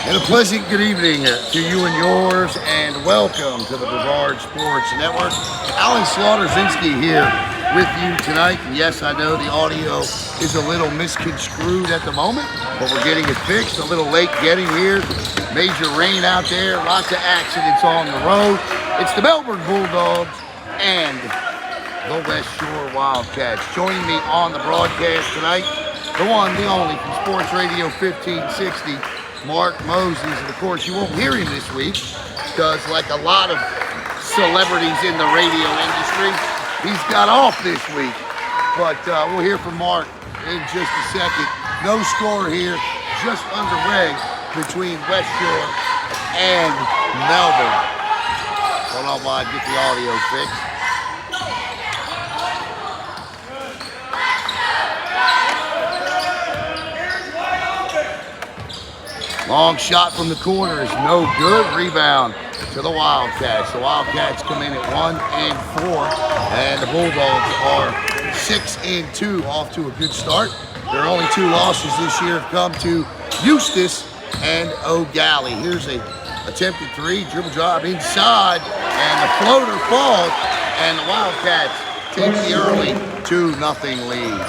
And a pleasant good evening to you and yours, and welcome to the Brevard Sports Network. Alan ZLOTORZYNSKI here with you tonight. And yes, I know the audio is a little misconstrued at the moment, but we're getting it fixed. A little late getting here. Major rain out there, lots of accidents on the road. It's the Melbourne Bulldogs and the West Shore Wildcats. Joining me on the broadcast tonight, the one, the only, from Sports Radio 1560, Mark Moses. And of course, you won't hear him this week because, like a lot of celebrities in the radio industry, he's got off this week. But we'll hear from Mark in just a second. No score here, just underway between West Shore and Melbourne. Hold on while I get the audio fixed. Long shot from the corner is no good. Rebound to the Wildcats. The Wildcats come in at 1-4, and the Bulldogs are 6-2, off to a good start. Their only two losses this year have come to Eustis and O'Galley. Here's a attempted three, dribble drive inside, and the floater falls, and the Wildcats take the early 2-0 lead.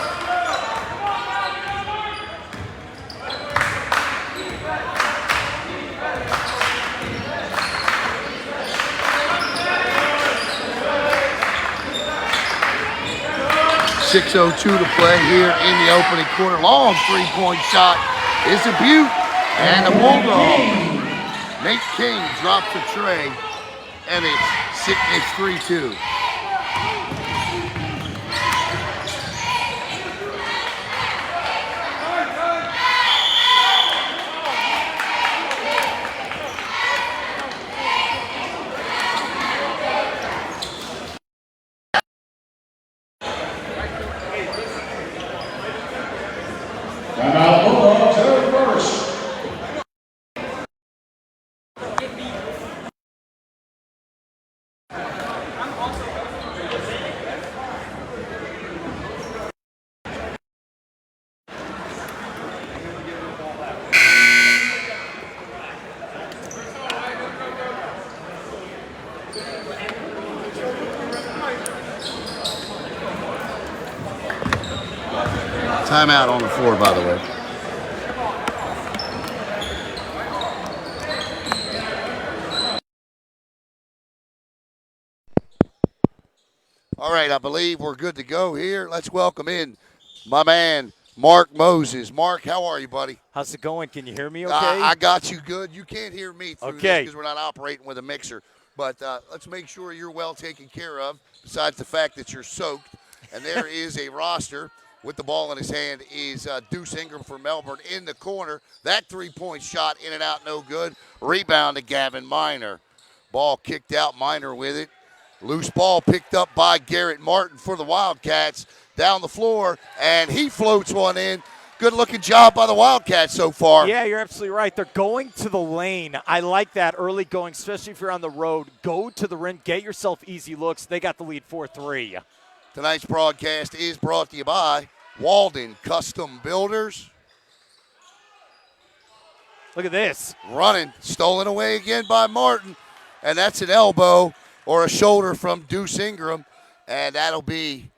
.6:02 to play here in the opening quarter. Long three-point shot is a beaut, and the Bulldogs. Nate King drops the tray, and it's 3-2. Timeout on the floor, by the way. All right, I believe we're good to go here. Let's welcome in my man, Mark Moses. Mark, how are you, buddy? How's it going? Can you hear me okay? I got you good. You can't hear me through this because we're not operating with a mixer. But let's make sure you're well taken care of, besides the fact that you're soaked. And there is a roster. With the ball in his hand is Deuce Ingram for Melbourne in the corner. That three-point shot in and out, no good. Rebound to Gavin Minor. Ball kicked out, Minor with it. Loose ball picked up by Garrett Martin for the Wildcats. Down the floor, and he floats one in. Good-looking job by the Wildcats so far. Yeah, you're absolutely right. They're going to the lane. I like that early going, especially if you're on the road. Go to the rim, get yourself easy looks. They got the lead 4-3. Tonight's broadcast is brought to you by Walden Custom Builders. Look at this. Running, stolen away again by Martin, and that's an elbow or a shoulder from Deuce Ingram, and that'll be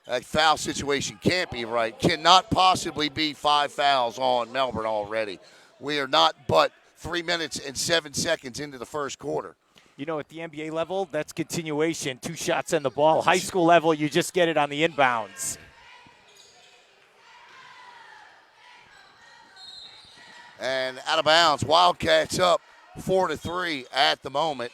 a foul situation. Can't be right. Cannot possibly be 5 fouls on Melbourne already. We are not but 3 minutes and 7 seconds into the first quarter. You know, at the NBA level, that's continuation. 2 shots on the ball. High school level, you just get it on the inbounds. And out of bounds, Wildcats up 4-3 at the moment.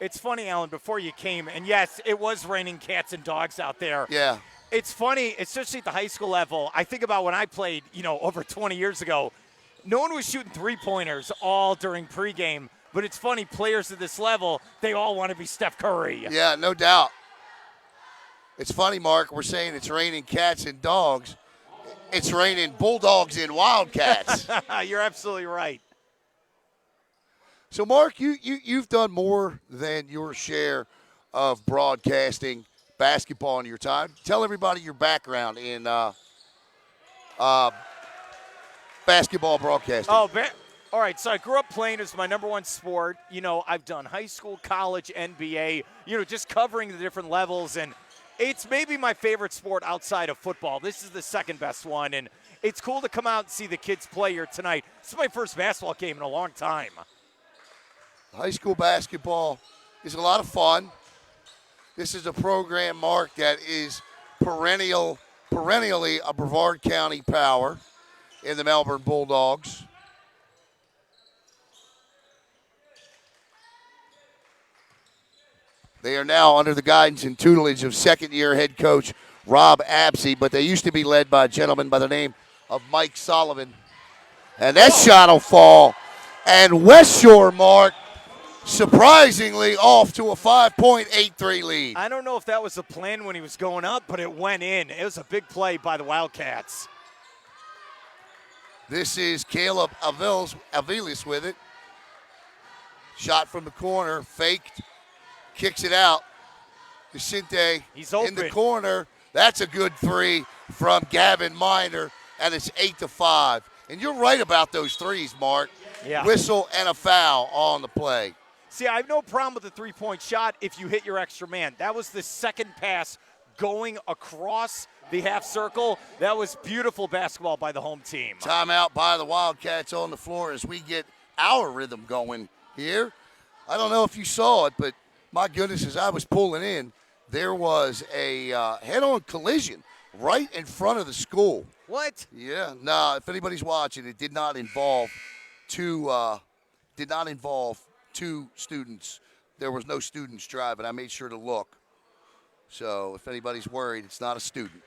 It's funny, Alan, before you came, and yes, it was raining cats and dogs out there. Yeah. It's funny, especially at the high school level. I think about when I played, over 20 years ago. No one was shooting three-pointers all during pregame. But it's funny, players at this level, they all want to be Steph Curry. Yeah, no doubt. It's funny, Mark, we're saying it's raining cats and dogs. It's raining Bulldogs and Wildcats. You're absolutely right. So, Mark, you've done more than your share of broadcasting basketball in your time. Tell everybody your background in basketball broadcasting. Oh, All right, so I grew up playing as my number one sport. You know, I've done high school, college, NBA, you know, just covering the different levels. And it's maybe my favorite sport outside of football. This is the second best one. And it's cool to come out and see the kids play here tonight. This is my first basketball game in a long time. High school basketball is a lot of fun. This is a program, Mark, that is perennially a Brevard County power in the Melbourne Bulldogs. They are now under the guidance and tutelage of second-year head coach Rob Absey, but they used to be led by a gentleman by the name of Mike Sullivan. And that shot will fall. And West Shore, Mark, surprisingly off to a 5.83 lead. I don't know if that was the plan when he was going up, but it went in. It was a big play by the Wildcats. This is Caleb Aviles with it. Shot from the corner, faked, kicks it out. Vicente in the corner. That's a good three from Gavin Miner, and it's 8-5. And you're right about those threes, Mark. Yeah. Whistle and a foul on the play. See, I have no problem with the three-point shot if you hit your extra man. That was the second pass going across the half circle. That was beautiful basketball by the home team. Timeout by the Wildcats on the floor as we get our rhythm going here. I don't know if you saw it, but my goodness, as I was pulling in, there was a head-on collision right in front of the school. What? Yeah. Nah, if anybody's watching, it did not involve two students. There was no students driving. I made sure to look. So if anybody's worried, it's not a student.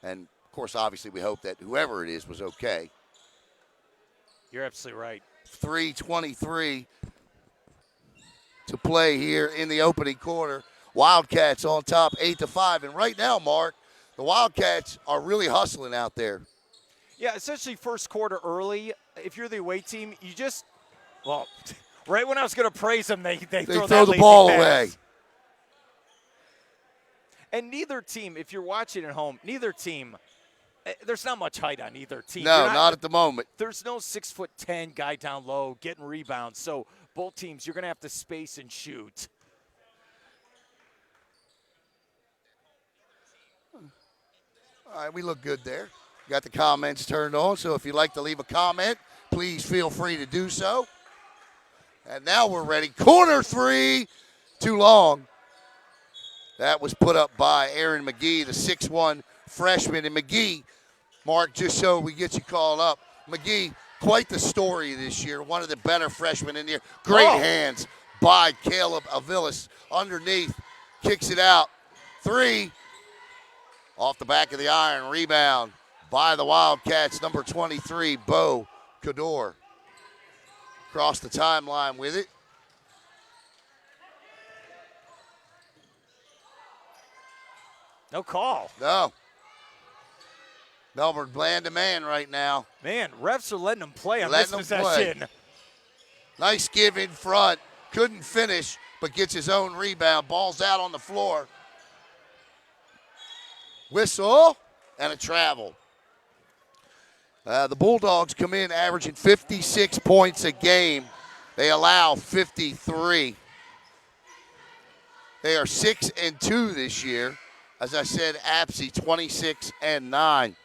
And, of course, obviously we hope that whoever it is was okay. You're absolutely right. 3:23 to play here in the opening quarter. Wildcats on top, 8-5. And right now, Mark, the Wildcats are really hustling out there. Yeah, essentially first quarter early. If you're the away team, you just, well, right when I was going to praise them, they throw the ball away. And neither team, if you're watching at home, neither team, there's not much height on either team. No, not at the moment. There's no 6'10" guy down low getting rebounds. So both teams, you're going to have to space and shoot. All right, we look good there. Got the comments turned on, so if you'd like to leave a comment, please feel free to do so. And now we're ready. Corner three, too long. That was put up by Aaron McGee, the 6'1" freshman. And McGee, Mark, just so we get you called up, McGee, quite the story this year. One of the better freshmen in here. Great hands by Caleb Aviles. Underneath, kicks it out. Three, off the back of the iron. Rebound by the Wildcats, number 23, Bo Cador. Across the timeline with it. No call. No. Melbourne bland to man right now. Man, refs are letting them play on this possession. Nice give in front. Couldn't finish, but gets his own rebound. Ball's out on the floor. Whistle and a travel. The Bulldogs come in averaging 56 points a game. They allow 53. They are 6-2 this year. As I said, Apsey 26-9.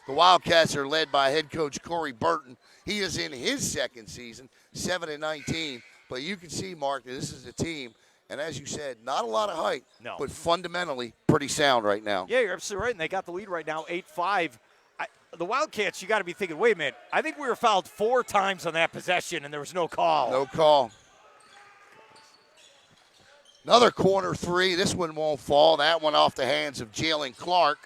The Wildcats are led by head coach Corey Burton. He is in his second season, 7-19. But you can see, Mark, that this is a team, and as you said, not a lot of height, but fundamentally pretty sound right now. Yeah, you're absolutely right, and they got the lead right now, 8-5. The Wildcats, you got to be thinking, wait a minute, I think we were fouled 4 times on that possession, and there was no call. No call. Another corner three. This one won't fall. That one off the hands of Jalen Clark.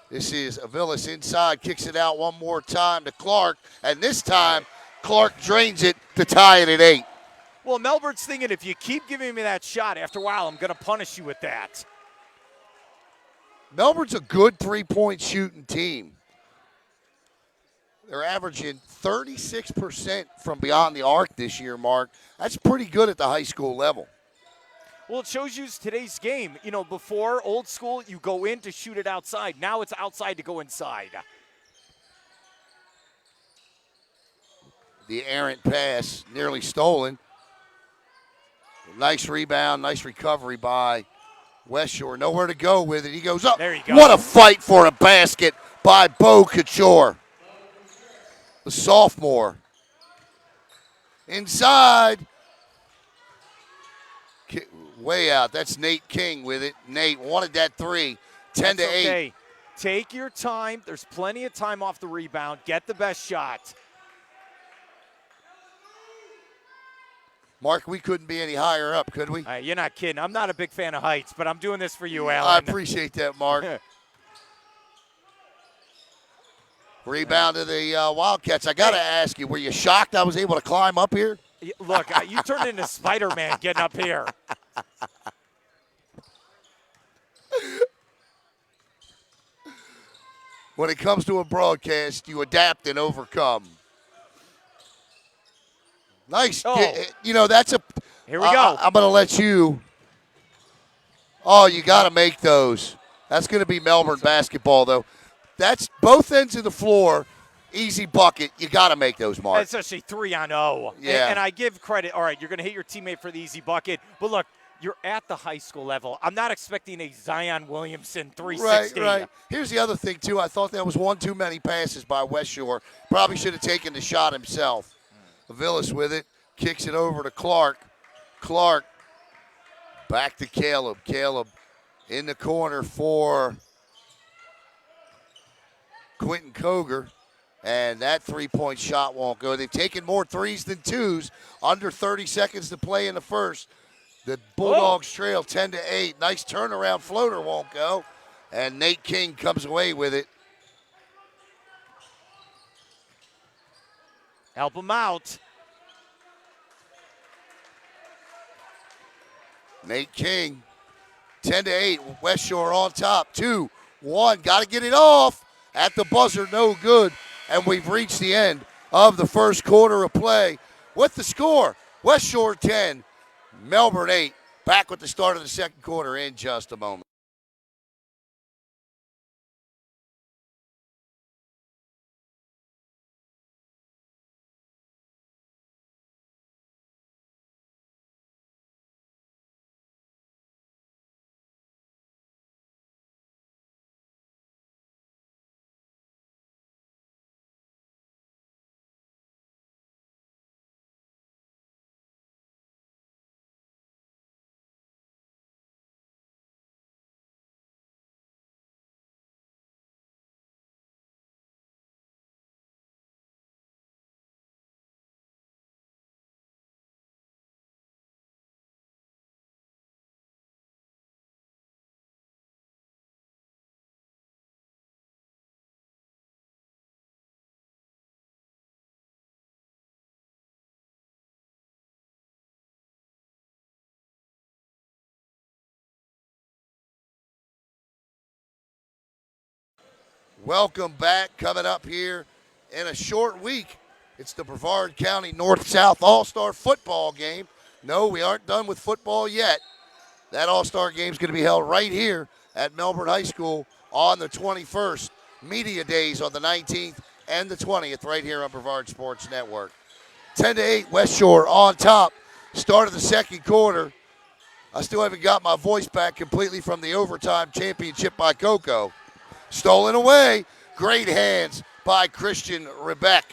This is Aviles inside, kicks it out one more time to Clark, and this time Clark drains it to tie it at 8. Well, Melbourne's thinking, if you keep giving me that shot, after a while, I'm going to punish you with that. Melbourne's a good three-point shooting team. They're averaging 36% from beyond the arc this year, Mark. That's pretty good at the high school level. Well, it shows you today's game. You know, before, old school, you go in to shoot it outside. Now it's outside to go inside. the errant pass, nearly stolen. Nice rebound, nice recovery by West Shore. Nowhere to go with it. He goes up. There you go. What a fight for a basket by Bo Couture, the sophomore. Inside. Way out. That's Nate King with it. Nate wanted that three. 10 to 8. Okay. Take your time. There's plenty of time off the rebound. Get the best shot. Mark, we couldn't be any higher up, could we? You're not kidding. I'm not a big fan of heights, but I'm doing this for you, Alan. I appreciate that, Mark. Rebound to the Wildcats. I got to ask you, were you shocked I was able to climb up here? Look, you turned into Spider-Man getting up here. When it comes to a broadcast, you adapt and overcome. Nice. Oh. You know, that's a. Here we go. I'm going to let you. Oh, you got to make those. That's going to be Melbourne basketball, though. That's both ends of the floor. Easy bucket. You got to make those, Mark. It's actually 3-on-0. Yeah. And I give credit. All right, you're going to hit your teammate for the easy bucket. But look, you're at the high school level. I'm not expecting a Zion Williamson 360. Right. Here's the other thing, too. I thought that was one too many passes by West Shore. Probably should have taken the shot himself. Villas with it. Kicks it over to Clark. Clark back to Caleb. Caleb in the corner for Quentin Koger. And that three-point shot won't go. They've taken more threes than twos. Under 30 seconds to play in the first. The Bulldogs trail 10 to 8. Nice turnaround floater won't go. And Nate King comes away with it. Help him out. Nate King, 10 to 8. West Shore on top. 2-1. Got to get it off. At the buzzer, no good. And we've reached the end of the first quarter of play. With the score, West Shore 10, Melbourne 8. Back with the start of the second quarter in just a moment. Welcome back. Coming up here in a short week, it's the Brevard County North-South All-Star Football game. No, we aren't done with football yet. That All-Star game is going to be held right here at Melbourne High School on the 21st. Media Days on the 19th and the 20th right here on Brevard Sports Network. 10 to 8, West Shore on top. Start of the second quarter. I still haven't got my voice back completely from the overtime championship by Coco. Stolen away. Great hands by Christian Rebeck.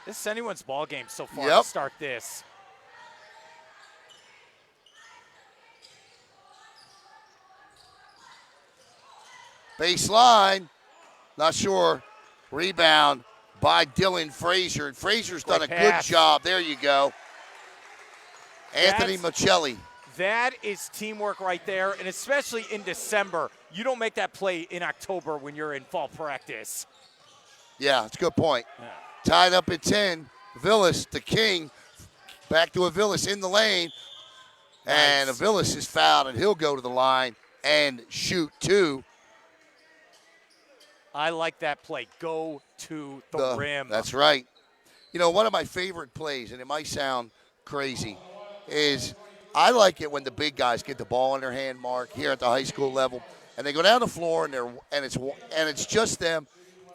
This is anyone's ball game so far Yep. to start this. Baseline. Not sure. Rebound by Dylan Frazier. And Frazier's done a good job. There you go. Anthony Michelli. That is teamwork right there, and especially in December. You don't make that play in October when you're in fall practice. Yeah, it's a good point. Yeah. Tied up at 10. Villas, the king. Back to Avilas in the lane. And Nice. Avilas is fouled, and he'll go to the line and shoot two. I like that play. Go to the rim. That's right. You know, one of my favorite plays, and it might sound crazy, is I like it when the big guys get the ball in their hand, Mark, here at the high school level, and they go down the floor and it's just them,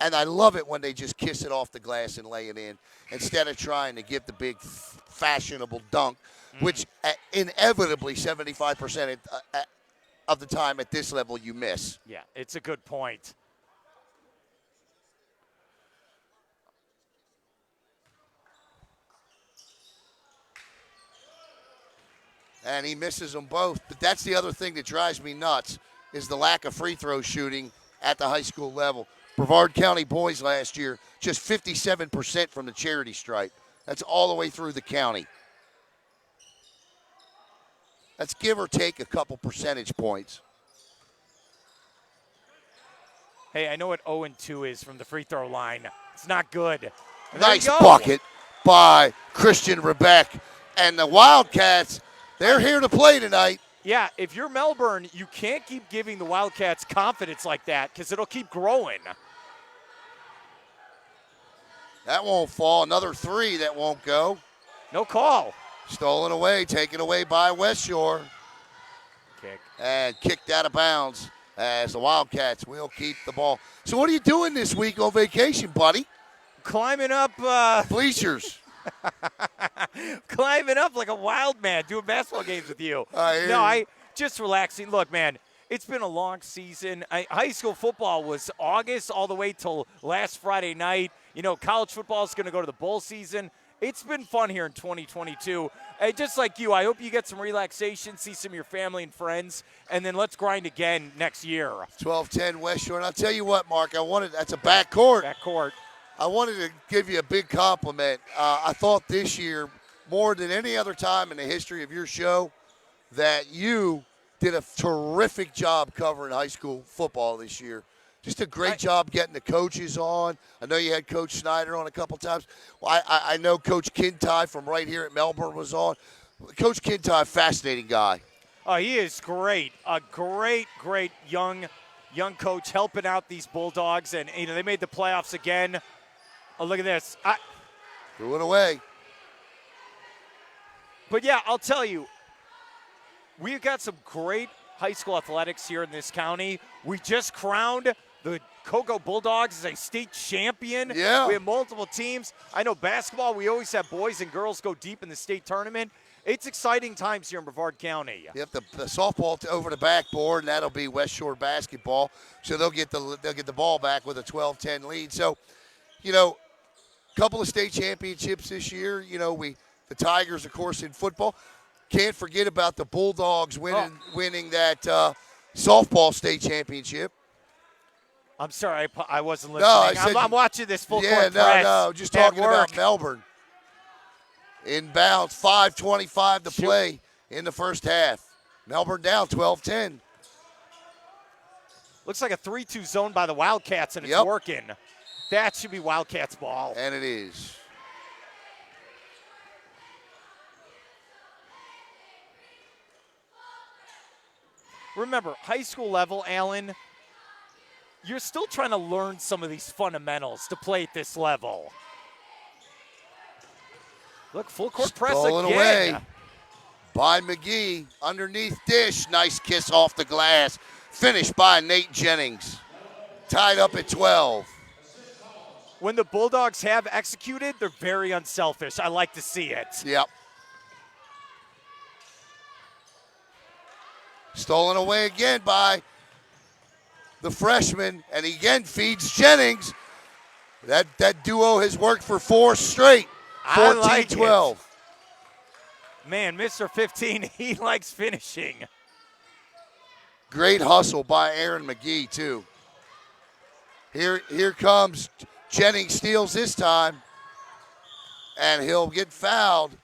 And I love it when they just kiss it off the glass and lay it in instead of trying to give the big fashionable dunk, which inevitably 75% of the time at this level you miss. Yeah, it's a good point. And he misses them both. But that's the other thing that drives me nuts is the lack of free throw shooting at the high school level. Brevard County boys last year, just 57% from the charity stripe. That's all the way through the county. That's give or take a couple percentage points. Hey, I know what 0-2 is from the free throw line. It's not good. Nice bucket by Christian Rebeck. And the Wildcats, they're here to play tonight. Yeah, if you're Melbourne, you can't keep giving the Wildcats confidence like that because it'll keep growing. That won't fall. Another three that won't go. No call. Stolen away, taken away by West Shore. Kick. And kicked out of bounds as the Wildcats will keep the ball. So what are you doing this week on vacation, buddy? Climbing up. Bleachers. Climbing up like a wild man, doing basketball games with you. I just relaxing. Look, man, it's been a long season. High school football was August all the way till last Friday night. You know, college football is going to go to the bowl season. It's been fun here in 2022. Just like you, I hope you get some relaxation, see some of your family and friends, and then let's grind again next year. 12-10 West Shore. And I'll tell you what, Mark, that's a backcourt. Backcourt. I wanted to give you a big compliment. I thought this year, more than any other time in the history of your show, that you did a terrific job covering high school football this year. Just a great job getting the coaches on. I know you had Coach Snyder on a couple times. Well, I know Coach Kintai from right here at Melbourne was on. Coach Kintai, fascinating guy. Oh, he is great. A great young coach helping out these Bulldogs. And, you know, they made the playoffs again. Oh, look at this. Threw it away. But, yeah, I'll tell you, we've got some great high school athletics here in this county. We just crowned the Cocoa Bulldogs as a state champion. Yeah. We have multiple teams. I know basketball, we always have boys and girls go deep in the state tournament. It's exciting times here in Brevard County. Yep, the softball over the backboard, and that'll be West Shore basketball. So they'll get the ball back with a 12-10 lead. So, you know, a couple of state championships this year. You know, the Tigers, of course, in football. Can't forget about the Bulldogs winning that softball state championship. I'm sorry, I wasn't listening. I'm watching this full court press. No, just talking about Melbourne. Inbounds, 5:25 to play in the first half. Melbourne down 12-10. Looks like a 3-2 zone by the Wildcats, and it's working. That should be Wildcats ball. And it is. Remember, high school level, Alan, you're still trying to learn some of these fundamentals to play at this level. Look, full court press Stolen again. away by McGee. Underneath dish. Nice kiss off the glass. Finished by Nate Jennings. Tied up at 12. When the Bulldogs have executed, they're very unselfish. I like to see it. Yep. Stolen away again by the freshman, and he again feeds Jennings. That duo has worked for 4 straight. 14-12. Like man, Mr. 15, he likes finishing. Great hustle by Aaron McGee, too. Here comes Jennings, steals this time, and he'll get fouled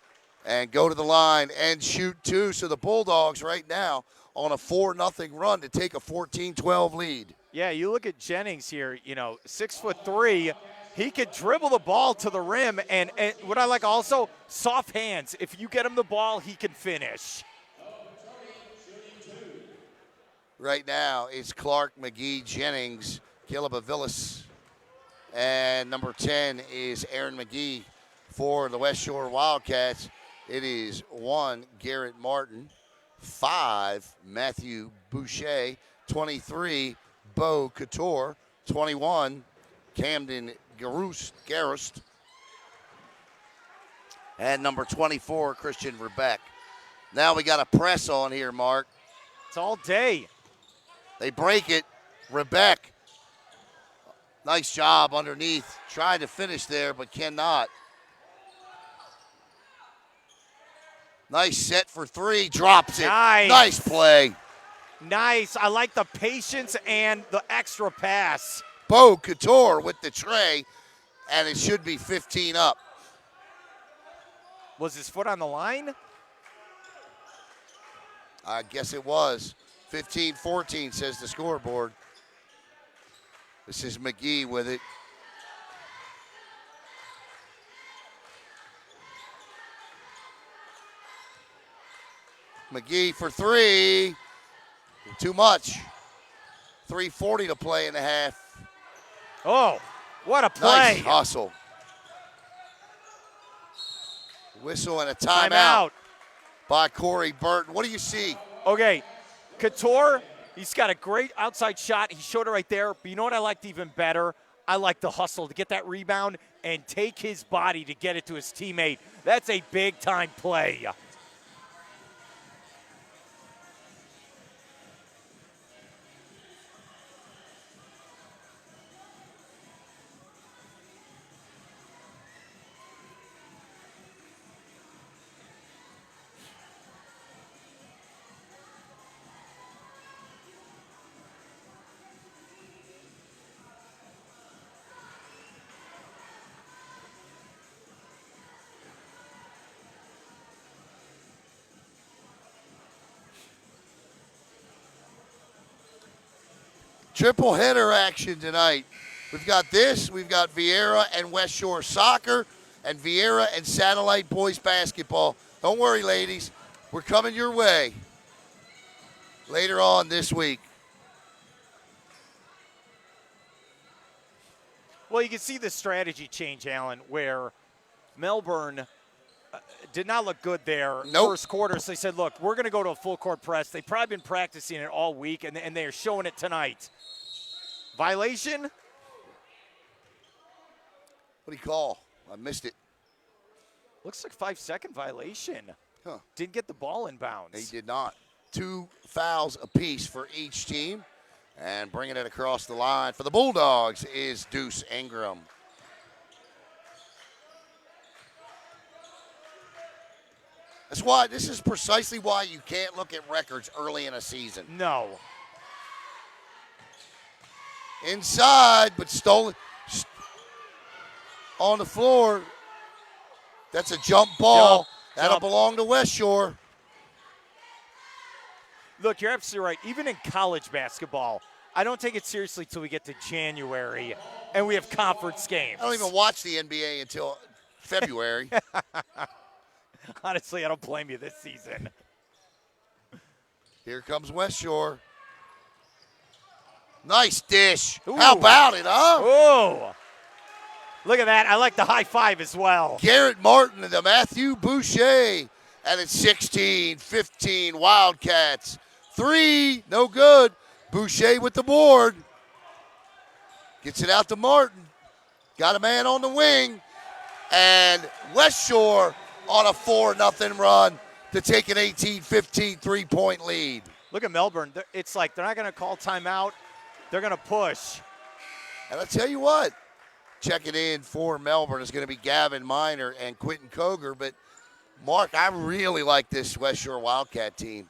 and go to the line and shoot 2. So the Bulldogs right now on a 4-0 run to take a 14-12 lead. Yeah, you look at Jennings here, 6'3". He could dribble the ball to the rim, and what I like also, soft hands. If you get him the ball, he can finish. Right now, it's Clark, McGee, Jennings, Caleb Avilas, and number 10 is Aaron McGee for the West Shore Wildcats. It is 1, Garrett Martin, 5, Matthew Boucher, 23, Bo Couture, 21, Camden Garust. And number 24, Christian Rebeck. Now we got a press on here, Mark. It's all day. They break it. Rebeck. Nice job underneath. Tried to finish there, but cannot. Nice set for three. Drops it. Nice play. Nice. I like the patience and the extra pass. Bo Couture with the tray, and it should be 15 up. Was his foot on the line? I guess it was. 15-14 says the scoreboard. This is McGee with it. McGee for three. Too much. 3:40 to play in the half. Oh, what a play. Nice hustle. Whistle and a timeout by Corey Burton. What do you see? Okay, Couture, he's got a great outside shot. He showed it right there. But you know what I liked even better? I like the hustle to get that rebound and take his body to get it to his teammate. That's a big-time play. Triple header action tonight. We've got this, we've got Vieira and West Shore soccer, and Vieira and Satellite boys basketball. Don't worry, ladies. We're coming your way later on this week. Well, you can see the strategy change, Alan, where Melbourne did not look good there first quarter. So they said, look, we're going to go to a full court press. They've probably been practicing it all week, and they are showing it tonight. Violation? What do you call? I missed it. Looks like 5-second violation. Huh. Didn't get the ball in bounds. He did not. 2 fouls apiece for each team. And bringing it across the line for the Bulldogs is Deuce Ingram. This is precisely why you can't look at records early in a season. No. Inside, but stolen on the floor. That's a jump ball. That'll belong to West Shore. Look, you're absolutely right. Even in college basketball, I don't take it seriously till we get to January and we have conference games. I don't even watch the NBA until February. Honestly, I don't blame you this season. Here comes West Shore. Nice dish. Ooh. How about it, huh? Oh, look at that. I like the high five as well. Garrett Martin and the Matthew Boucher. And it's 16-15 Wildcats. 3, no good. Boucher with the board. Gets it out to Martin. Got a man on the wing. And West Shore on a 4-0 run to take an 18-15 3-point lead. Look at Melbourne. It's like they're not going to call timeout. They're going to push. And I'll tell you what, checking in for Melbourne is going to be Gavin Miner and Quentin Koger. But, Mark, I really like this West Shore Wildcat team.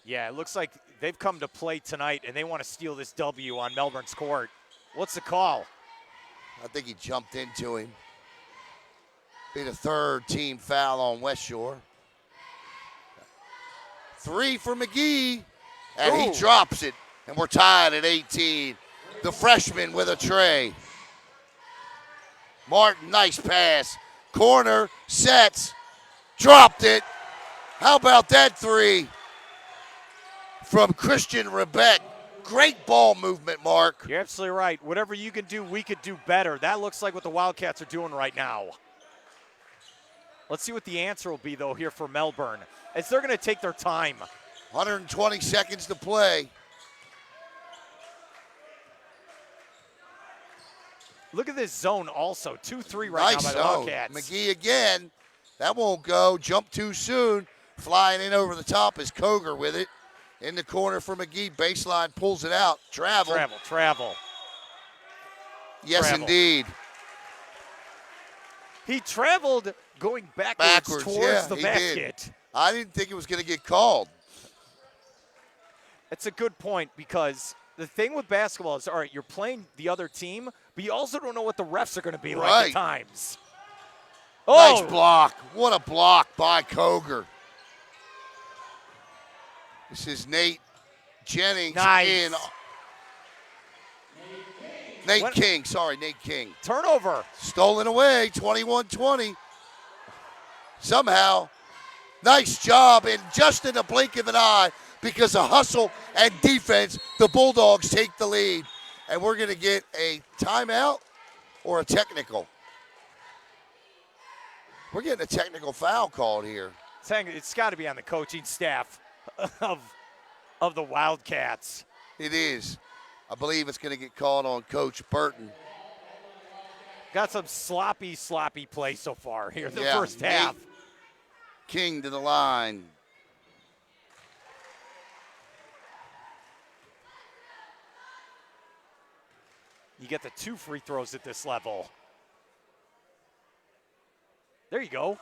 Yeah, it looks like they've come to play tonight, and they want to steal this W on Melbourne's court. What's the call? I think he jumped into him. Be the third team foul on West Shore. 3 for McGee, and he drops it, and we're tied at 18. The freshman with a tray. Martin, nice pass. Corner, sets, dropped it. How about that 3 from Christian Rebeck? Great ball movement, Mark. You're absolutely right. Whatever you can do, we could do better. That looks like what the Wildcats are doing right now. Let's see what the answer will be, though, here for Melbourne, as they're going to take their time. 120 seconds to play. Look at this zone also. 2-3 right Nice now by the zone. Wildcats. McGee again. That won't go. Jump too soon. Flying in over the top is Koger with it. In the corner for McGee. Baseline pulls it out. Travel. Travel. Yes, Travel. indeed. He traveled going backwards towards the basket. Did. I didn't think it was going to get called. That's a good point because the thing with basketball is, all right, you're playing the other team, but you also don't know what the refs are going to be like at times. Nice block. What a block by Koger. This is Nate Jennings in. Nate King. Turnover. Stolen away, 21-20. Somehow, nice job, and just in the blink of an eye, because of hustle and defense, the Bulldogs take the lead. And we're going to get a timeout or a technical. We're getting a technical foul called here. It's got to be on the coaching staff of the Wildcats. It is. I believe it's going to get called on Coach Burton. Got some sloppy play so far here in the first half. King to the line. You get the 2 free throws at this level. There you go.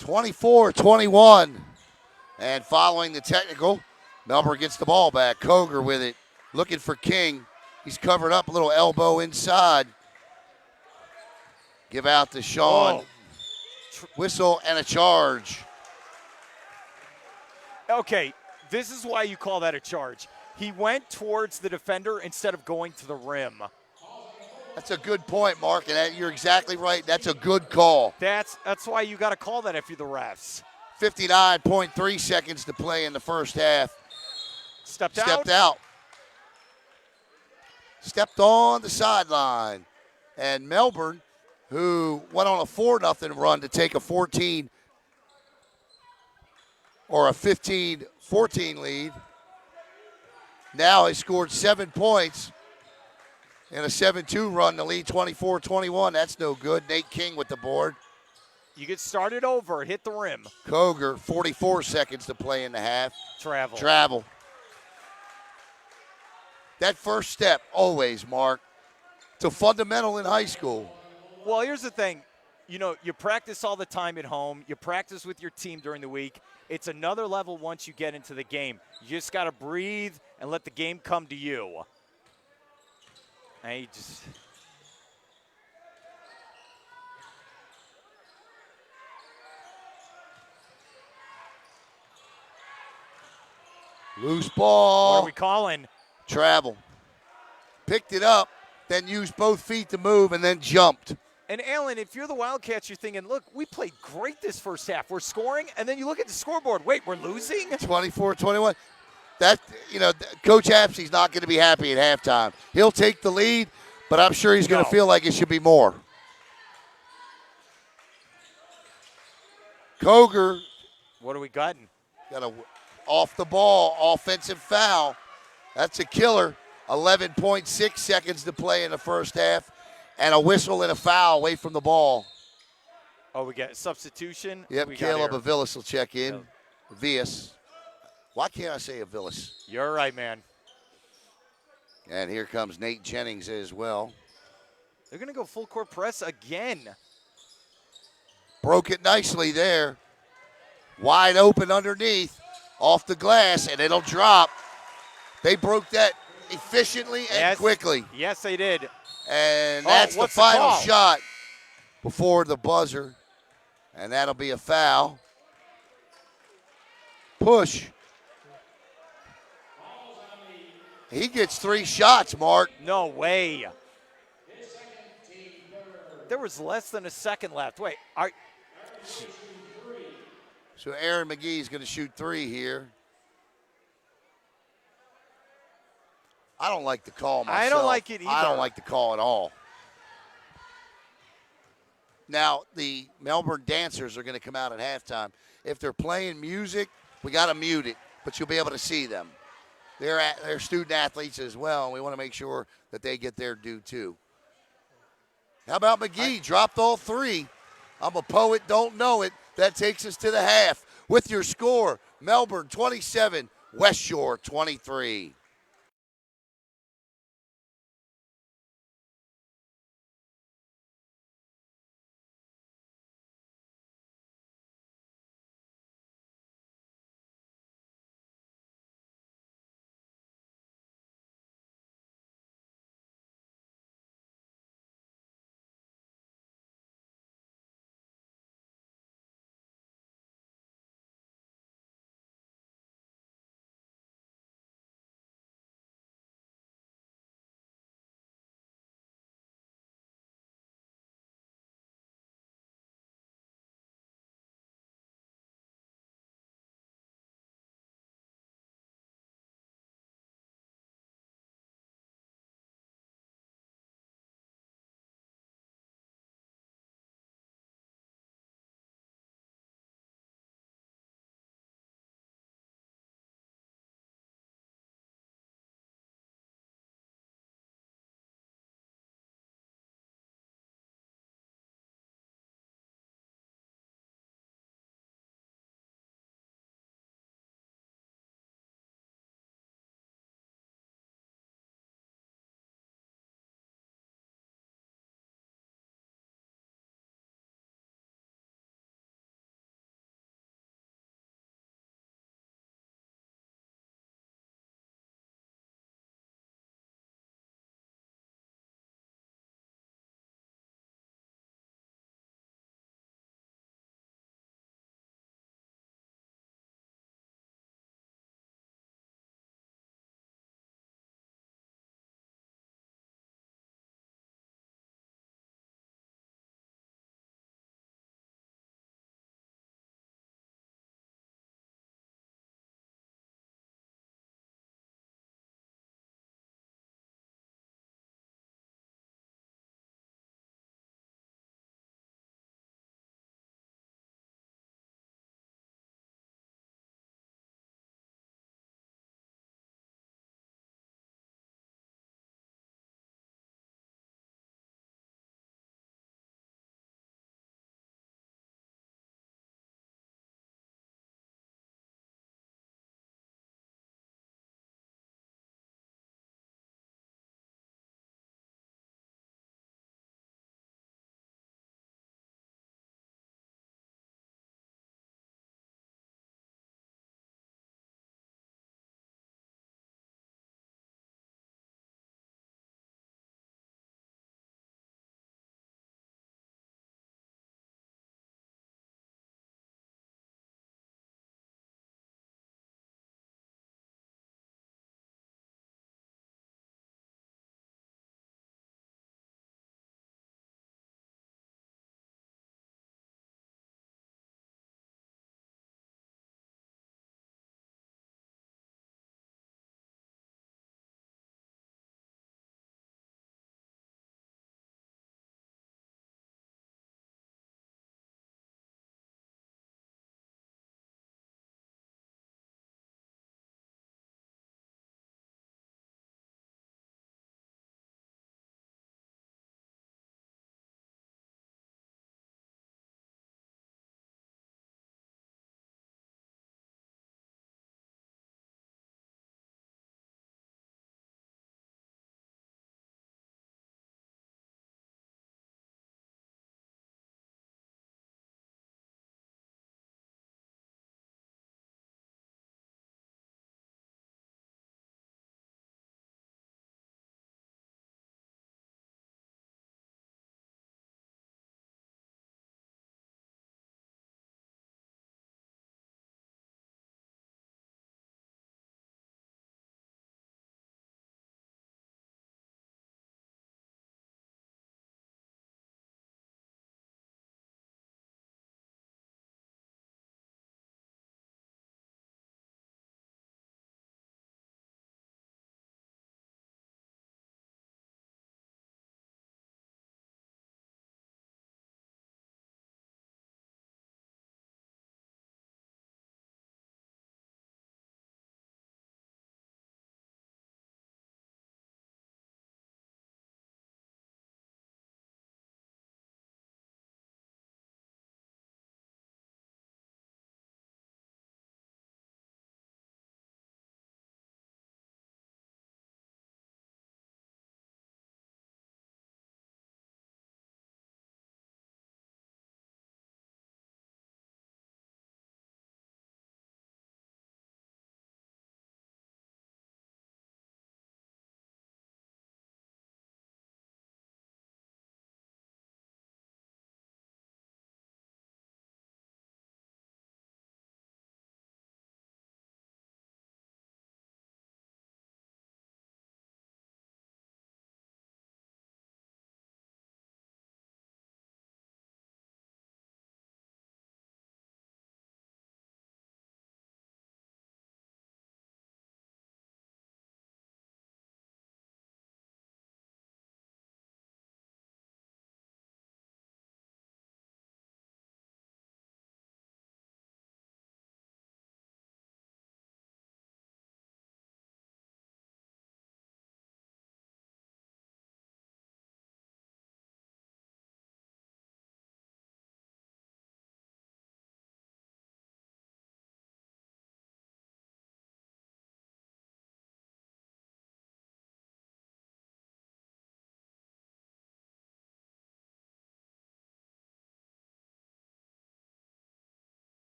24-21. And following the technical, Melbourne gets the ball back. Koger with it, looking for King. He's covered up, a little elbow inside. Give out to Sean. Whistle and a charge. Okay, this is why you call that a charge. He went towards the defender instead of going to the rim. That's a good point, Mark, and you're exactly right. That's a good call. That's why you got to call that if you're the refs. 59.3 seconds to play in the first half. Stepped out. Stepped on the sideline. And Melbourne, who went on a 4-0 run to take a 14 or a 15-14 lead, now has scored 7 points in a 7-2 run to lead 24-21. That's no good. Nate King with the board. You get started over, hit the rim. Koger, 44 seconds to play in the half. Travel. That first step, always, Mark. It's a fundamental in high school. Well, here's the thing. You know, you practice all the time at home. You practice with your team during the week. It's another level once you get into the game. You just got to breathe and let the game come to you. And you just... Loose ball. What are we calling? Travel. Picked it up, then used both feet to move, and then jumped. And, Alan, if you're the Wildcats, you're thinking, look, we played great this first half. We're scoring, and then you look at the scoreboard. Wait, we're losing? 24-21. That, Coach Apsey's not going to be happy at halftime. He'll take the lead, but I'm sure he's going to feel like it should be more. Koger. What are we gotten? Got a off the ball offensive foul. That's a killer. 11.6 seconds to play in the first half. And a whistle and a foul away from the ball. Oh, we got substitution? Yep, Caleb Aviles will check in. Vias. Why can't I say Aviles? You're right, man. And here comes Nate Jennings as well. They're going to go full court press again. Broke it nicely there. Wide open underneath. Off the glass, and it'll drop. They broke that efficiently and quickly. Yes, they did. And that's the final shot before the buzzer. And that'll be a foul. Push. He gets 3 shots, Mark. No way. There was less than a second left. Wait. So Aaron McGee's going to shoot 3 here. I don't like the call myself. I don't like it either. I don't like the call at all. Now, the Melbourne dancers are going to come out at halftime. If they're playing music, we got to mute it, but you'll be able to see them. They're student athletes as well, and we want to make sure that they get their due too. How about McGee? Dropped all three. I'm a poet, don't know it. That takes us to the half. With your score, Melbourne 27, West Shore 23.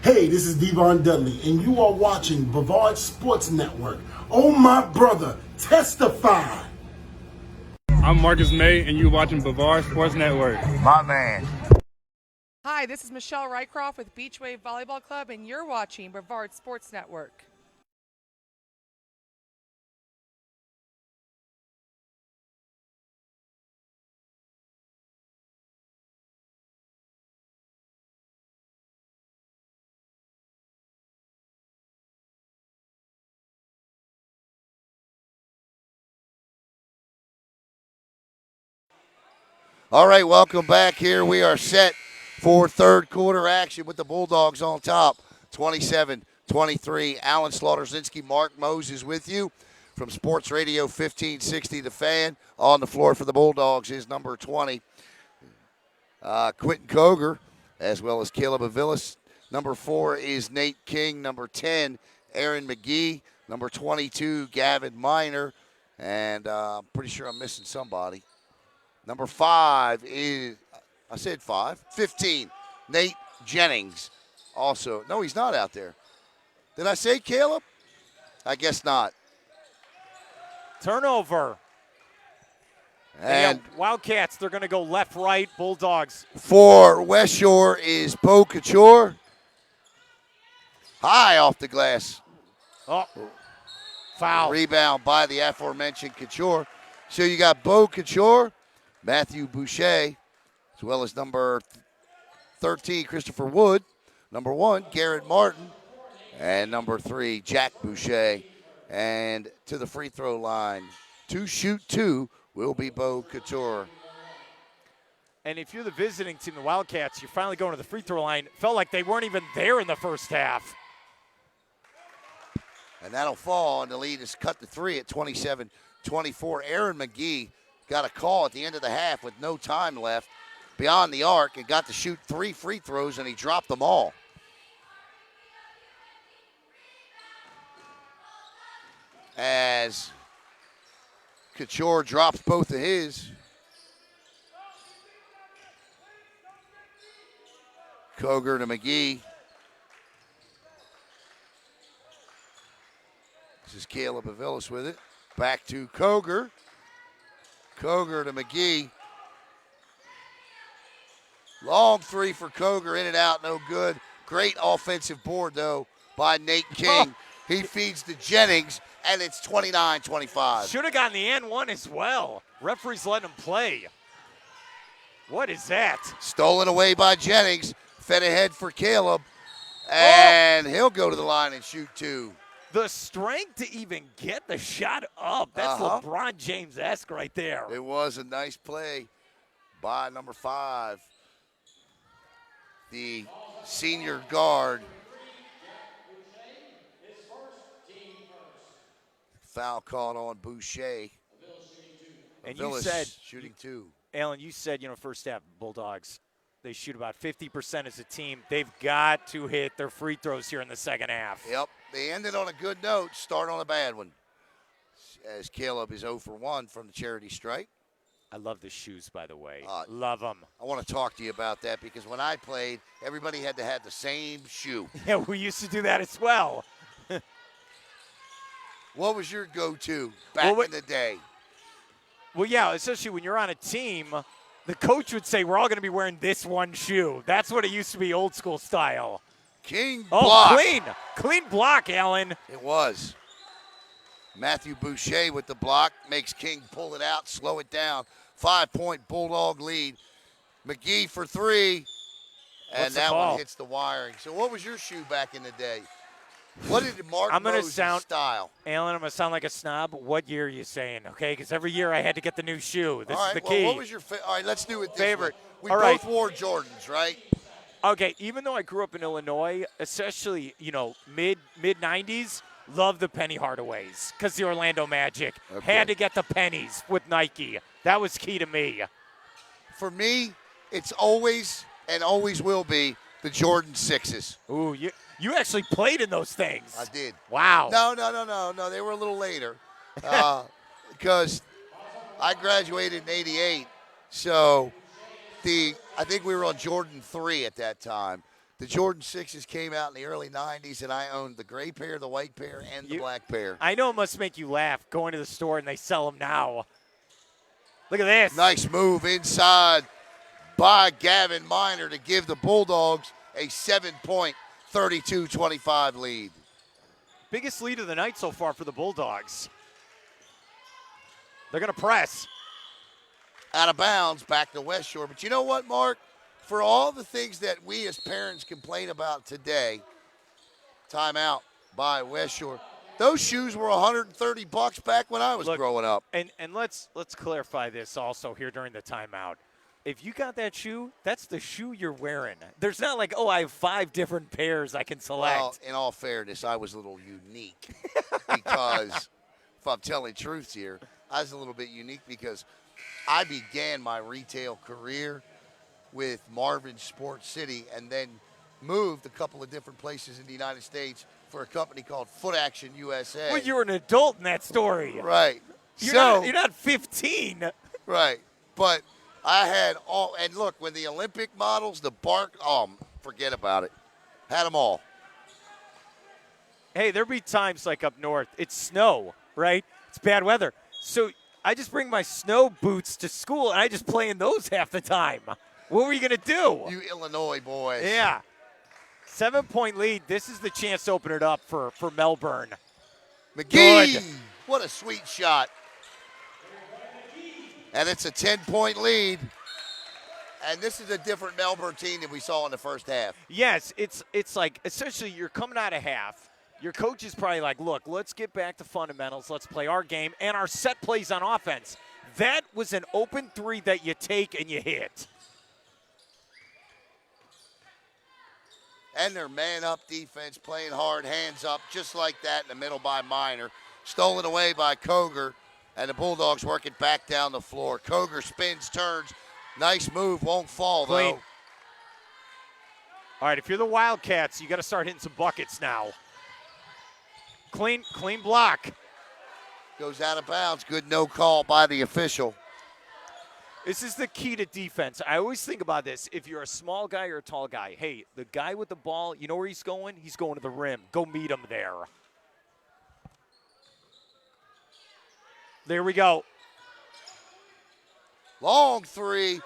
Hey, this is Devon Dudley, and you are watching Brevard Sports Network. Oh, my brother, testify. I'm Marcus May, and you're watching Brevard Sports Network. My man. Hi, this is Michelle Rycroft with Beach Wave Volleyball Club, and you're watching Brevard Sports Network. All right, welcome back here. We are set for third quarter action with the Bulldogs on top, 27-23. Alan ZLOTORZYNSKI, Mark Moses with you from Sports Radio 1560 The Fan. On the floor for the Bulldogs is number 20, Quentin Koger, as well as Caleb Aviles. Number 4 is Nate King. Number 10, Aaron McGee. Number 22, Gavin Miner. And I'm pretty sure I'm missing somebody. Number 5 is, I said 5, 15, Nate Jennings. Also, no, he's not out there. Did I say Caleb? I guess not. Turnover. And Wildcats, they're going to go left, right, Bulldogs. for West Shore is Bo Couture. High off the glass. Oh, foul. Rebound by the aforementioned Couture. So you got Bo Couture, Matthew Boucher, as well as number 13, Christopher Wood. Number 1, Garrett Martin. And number 3, Jack Boucher. And to the free throw line to shoot 2 will be Bo Couture. And if you're the visiting team, the Wildcats, you're finally going to the free throw line. Felt like they weren't even there in the first half. And that'll fall, and the lead is cut to 3 at 27-24. Aaron McGee got a call at the end of the half with no time left beyond the arc and got to shoot 3 free throws, and he dropped them all. As Couture drops both of his. Koger to McGee. This is Caleb Aviles with it. Back to Koger. Koger to McGee. Long 3 for Koger, in and out, no good. Great offensive board, though, by Nate King. He feeds to Jennings, and it's 29-25. Should have gotten the and one as well. Referee's letting him play. What is that? Stolen away by Jennings. Fed ahead for Caleb, and he'll go to the line and shoot 2. The strength to even get the shot up. That's LeBron James-esque right there. It was a nice play by number 5, the senior guard. Foul called on Boucher. And Aviles you said, shooting 2. Alan, you said, first half, Bulldogs, they shoot about 50% as a team. They've got to hit their free throws here in the second half. Yep, they ended on a good note, start on a bad one. As Caleb is 0 for 1 from the charity stripe. I love the shoes, by the way. Love them. I want to talk to you about that because when I played, everybody had to have the same shoe. Yeah, we used to do that as well. What was your go-to back in the day? Well, yeah, especially when you're on a team, the coach would say, we're all going to be wearing this one shoe. That's what it used to be, old school style. King block. Oh, clean. Clean block, Alan. It was. Matthew Boucher with the block makes King pull it out, slow it down. 5-point Bulldog lead. McGee for 3, and that one hits the wiring. So what was your shoe back in the day? What did Mark Moses style? Alan, I'm going to sound like a snob. What year are you saying, okay? Because every year I had to get the new shoe. This is the key. What was your all right, let's do it this favorite? Way. We both wore Jordans, right? Okay, even though I grew up in Illinois, especially, mid-90s, love the Penny Hardaways because the Orlando Magic. Okay. Had to get the pennies with Nike. That was key to me. For me, it's always and always will be the Jordan 6s. Ooh, you actually played in those things. I did. Wow. No. They were a little later because I graduated in 88. So I think we were on Jordan 3 at that time The Jordan 6s came out in the early 90s, and I owned the gray pair, the white pair, and the black pair. I know it must make you laugh going to the store and they sell them now. Look at this. Nice move inside by Gavin Miner to give the Bulldogs a 7-point, 32-25 lead. Biggest lead of the night so far for the Bulldogs. They're going to press. Out of bounds, back to West Shore. But you know what, Mark? For all the things that we as parents complain about today, timeout by West Shore, those shoes were $130 back when I was growing up. And let's clarify this also here during the timeout. If you got that shoe, that's the shoe you're wearing. There's not like, oh, I have 5 different pairs I can select. Well, in all fairness, I was a little unique because, if I'm telling truths here, I was a little bit unique because I began my retail career with Marvin Sports City and then moved a couple of different places in the United States for a company called Foot Action USA. Well, you were an adult in that story. Right. You're not 15. Right. But I had all, and look, when the Olympic models, the bark, forget about it. Had them all. Hey, there'll be times like up north, it's snow, right? It's bad weather. So I just bring my snow boots to school, and I just play in those half the time. What were you going to do? You Illinois boys. Yeah. 7-point lead. This is the chance to open it up for Melbourne. McGee, Good. What a sweet shot. And it's a 10-point lead. And this is a different Melbourne team than we saw in the first half. Yes, it's like essentially you're coming out of half. Your coach is probably like, look, let's get back to fundamentals. Let's play our game and our set plays on offense. That was an open 3 that you take and you hit. And their man-up defense playing hard, hands up, just like that in the middle by Miner. Stolen away by Koger, and the Bulldogs work it back down the floor. Koger spins, turns. Nice move, won't fall, Clean. though. All right, if you're the Wildcats, you got to start hitting some buckets now. Clean block. Goes out of bounds. Good no call by the official. This is the key to defense. I always think about this. If you're a small guy or a tall guy, hey, the guy with the ball, you know where he's going? He's going to the rim. Go meet him there. There we go. Long 3.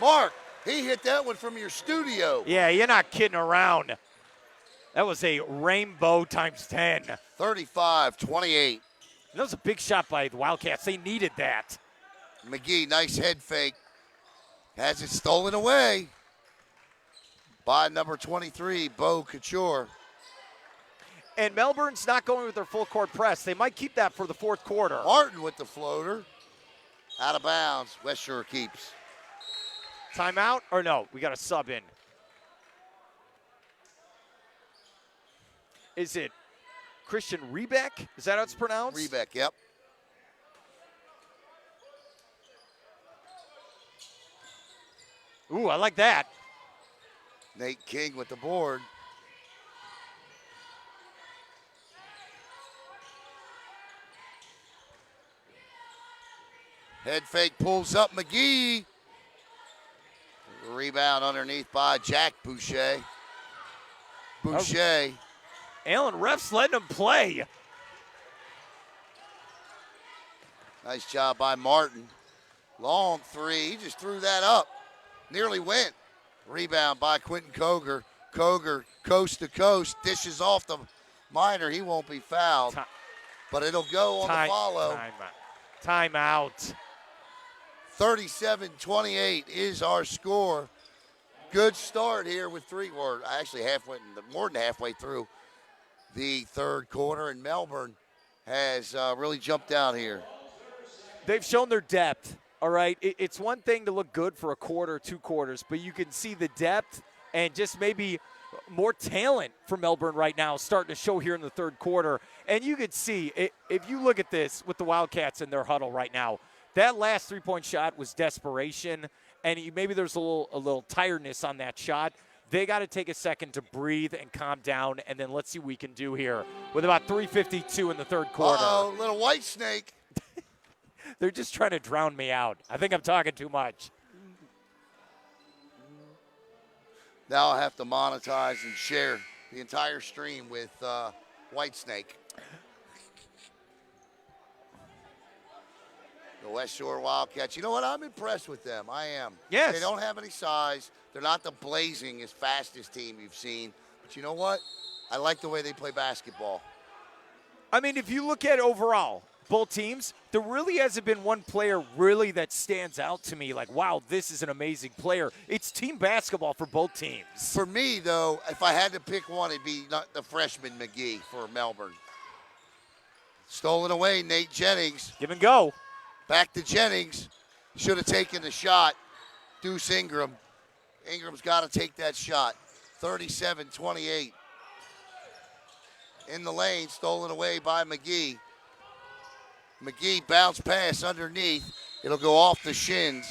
Mark, he hit that one from your studio. Yeah, you're not kidding around. That was a rainbow times 10. 35-28. That was a big shot by the Wildcats. They needed that. McGee, nice head fake. Has it stolen away by number 23, Bo Couture. And Melbourne's not going with their full court press. They might keep that for the fourth quarter. Martin with the floater. Out of bounds. West Shore keeps. Timeout? Or no, we got a sub in. Is it Christian Rebeck? Is that how it's pronounced? Rebeck, yep. Ooh, I like that. Nate King with the board. Head fake pulls up McGee. Rebound underneath by Jack Boucher. Boucher. Alan Ref's letting him play. Nice job by Martin. Long 3. He just threw that up. Nearly went. Rebound by Quentin Koger. Koger coast to coast. Dishes off the Miner. He won't be fouled. But it'll go on the follow. Timeout. 37-28 is our score. Good start here with 3. Or actually more than halfway through the third quarter. And Melbourne has really jumped out here. They've shown their depth. All right, it's one thing to look good for a quarter, 2 quarters, but you can see the depth and just maybe more talent for Melbourne right now starting to show here in the third quarter. And you could see, if you look at this with the Wildcats in their huddle right now, that last 3-point shot was desperation, and maybe there's a little tiredness on that shot. They got to take a second to breathe and calm down, and then let's see what we can do here with about 3:52 in the third quarter. Uh-oh, little white snake. They're just trying to drown me out. I think I'm talking too much. Now I'll have to monetize and share the entire stream with Whitesnake. The West Shore Wildcats. You know what? I'm impressed with them. I am. Yes. They don't have any size. They're not the blazing as fastest team you've seen. But you know what? I like the way they play basketball. I mean, if you look at overall, both teams, there really hasn't been one player really that stands out to me like, wow, this is an amazing player. It's team basketball for both teams. For me, though, if I had to pick one, it'd be not the freshman McGee for Melbourne. Stolen away, Nate Jennings. Give and go. Back to Jennings. Should have taken the shot. Deuce Ingram. Ingram's got to take that shot. 37-28. In the lane, stolen away by McGee. McGee bounce pass underneath. It'll go off the shins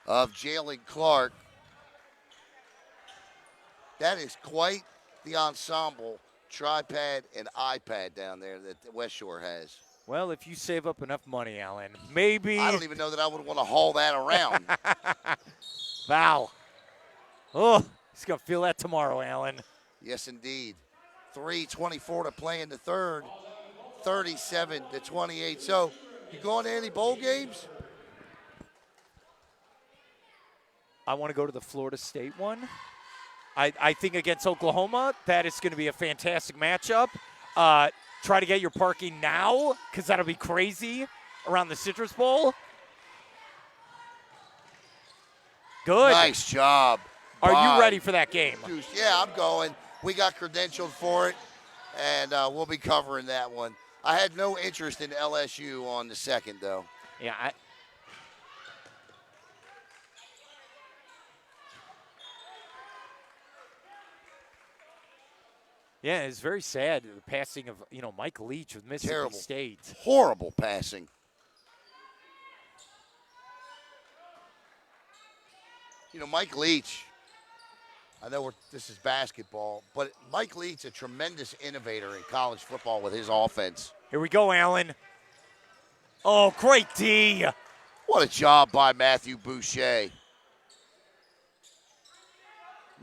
of Jalen Clark. That is quite the ensemble, tripod and iPad down there that the West Shore has. Well, if you save up enough money, Alan, maybe. I don't even know that I would want to haul that around. Wow. Oh, he's going to feel that tomorrow, Alan. Yes, indeed. 3:24 to play in the third. 37-28. So, you going to any bowl games? I want to go to the Florida State one. I think against Oklahoma, that is going to be a fantastic matchup. Try to get your parking now because that'll be crazy around the Citrus Bowl. Good. Nice job. Are you ready for that game? Yeah, I'm going. We got credentialed for it, and we'll be covering that one. I had no interest in LSU on the second, though. Yeah, Yeah, it's very sad, the passing of, Mike Leach with Mississippi Terrible. State. Horrible passing. Mike Leach, I know this is basketball, but Mike Leach, a tremendous innovator in college football with his offense. Here we go, Allen. Oh, great D. What a job by Matthew Boucher.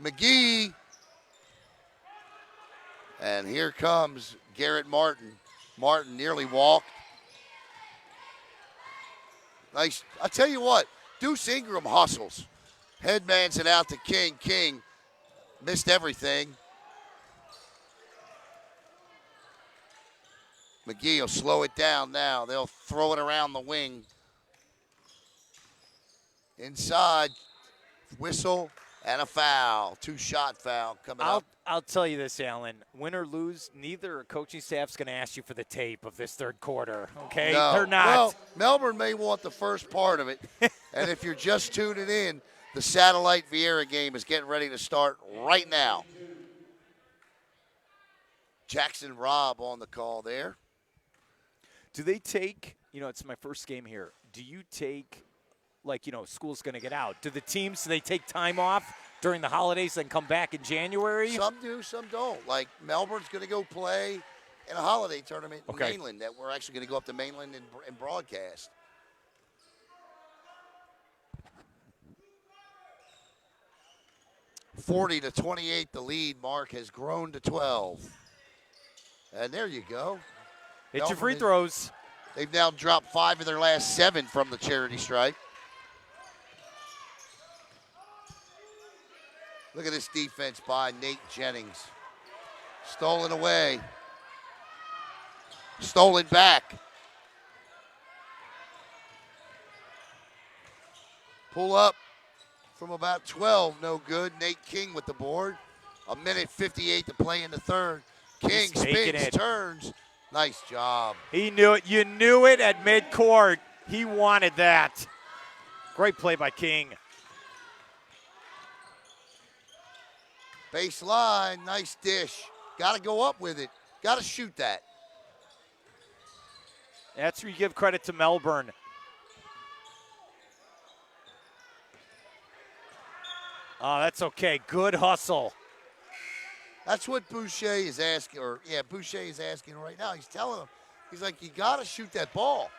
McGee. And here comes Garrett Martin. Martin nearly walked. Nice. I tell you what, Deuce Ingram hustles. Headmans it out to King. King missed everything. McGee will slow it down now. They'll throw it around the wing. Inside, whistle and a foul. Two-shot foul coming up. I'll tell you this, Alan. Win or lose, neither coaching staff's going to ask you for the tape of this third quarter, okay? No. They're not. Well, Melbourne may want the first part of it. And if you're just tuning in, the Satellite Vieira game is getting ready to start right now. Jackson Robb on the call there. Do they take, it's my first game here. Do you take, school's going to get out. Do the teams, they take time off during the holidays and come back in January? Some do, some don't. Like Melbourne's going to go play in a holiday tournament in Mainland that we're actually going to go up to Mainland and broadcast. (40-28), the lead. Mark has grown to 12. And there you go. Hit your free throws. They've now dropped 5 of their last 7 from the charity stripe. Look at this defense by Nate Jennings. Stolen away. Stolen back. Pull up from about 12, no good. Nate King with the board. 1:58 to play in the third. King spins, turns. Nice job. He knew it. You knew it at midcourt. He wanted that. Great play by King. Baseline, nice dish. Got to go up with it. Got to shoot that. That's where you give credit to Melbourne. Oh, that's okay. Good hustle. That's what Boucher is asking, Boucher is asking right now. He's telling him, he's like, you got to shoot that ball.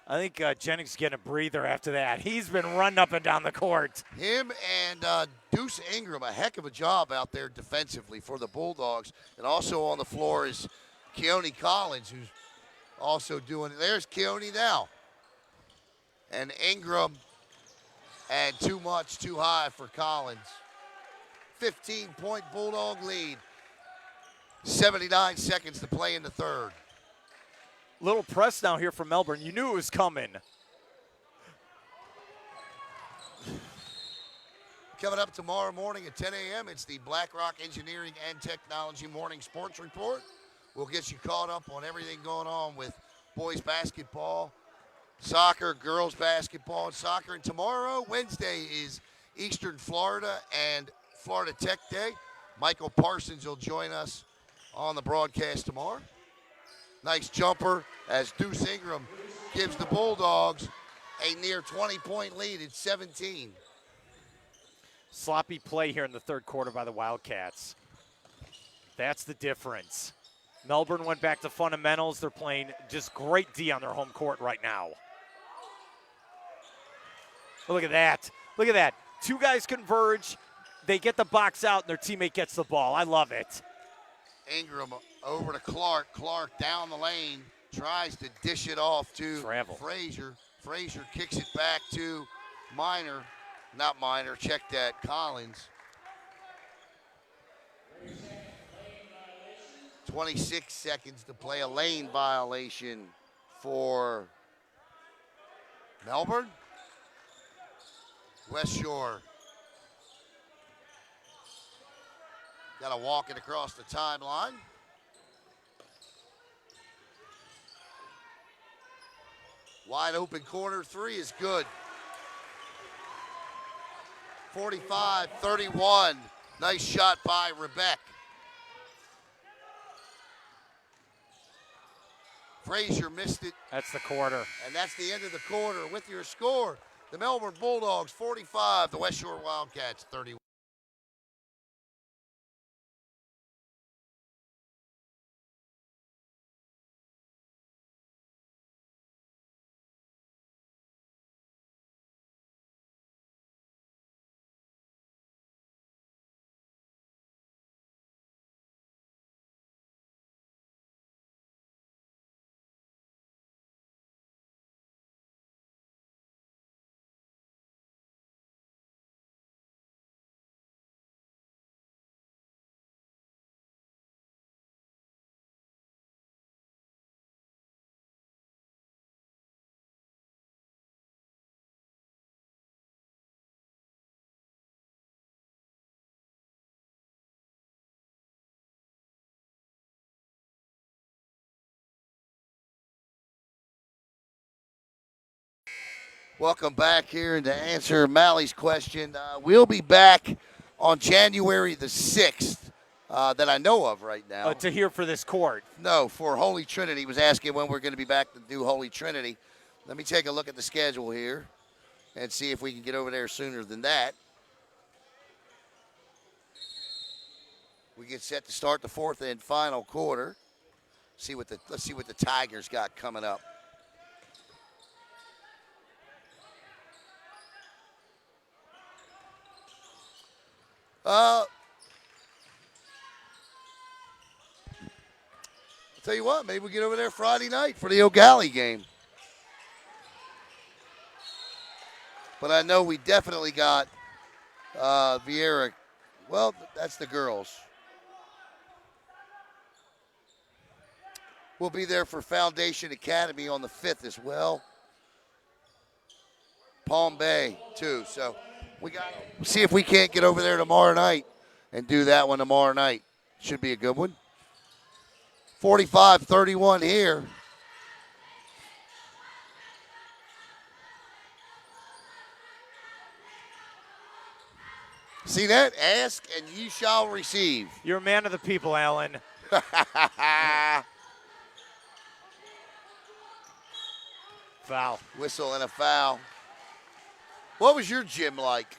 I think Jennings getting a breather after that. He's been running up and down the court. Him and Deuce Ingram, a heck of a job out there defensively for the Bulldogs. And also on the floor is Keone Collins, who's also doing it. There's Keone now. And Ingram, and too much, too high for Collins. 15-point Bulldog lead. 79 seconds to play in the third. Little press now here from Melbourne. You knew it was coming. Coming up tomorrow morning at 10 a.m., it's the BlackRock Engineering and Technology Morning Sports Report. We'll get you caught up on everything going on with boys basketball, soccer, girls basketball, and soccer. And tomorrow, Wednesday, is Eastern Florida and Florida Tech Day. Michael Parsons will join us on the broadcast tomorrow. Nice jumper as Deuce Ingram gives the Bulldogs a near 20-point lead at 17. Sloppy play here in the third quarter by the Wildcats. That's the difference. Melbourne went back to fundamentals. They're playing just great D on their home court right now. Look at that. Look at that. Two guys converge. They get the box out, and their teammate gets the ball. I love it. Ingram over to Clark. Clark down the lane, tries to dish it off to Frazier. Frazier kicks it back to check that, Collins. 26 seconds to play, a lane violation for Melbourne. West Shore. Got to walk it across the timeline. Wide open corner three is good. 45-31. Nice shot by Rebek. Frazier missed it. That's the quarter. And that's the end of the quarter. With your score, the Melbourne Bulldogs 45, the West Shore Wildcats 31. Welcome back here, and to answer Mally's question, we'll be back on January the 6th that I know of right now. To hear for this court. No, for Holy Trinity. He was asking when we're going to be back to do Holy Trinity. Let me take a look at the schedule here and see if we can get over there sooner than that. We get set to start the fourth and final quarter. Let's see what the Tigers got coming up. I'll tell you what, maybe we get over there Friday night for the O'Galley game. But I know we definitely got Vieira. Well, that's the girls. We'll be there for Foundation Academy on the 5th as well. Palm Bay, too. So we got to see if we can't get over there tomorrow night and do that one tomorrow night. Should be a good one. 45-31 here. See that? Ask and ye shall receive. You're a man of the people, Alan. Foul. Whistle and a foul. What was your gym like?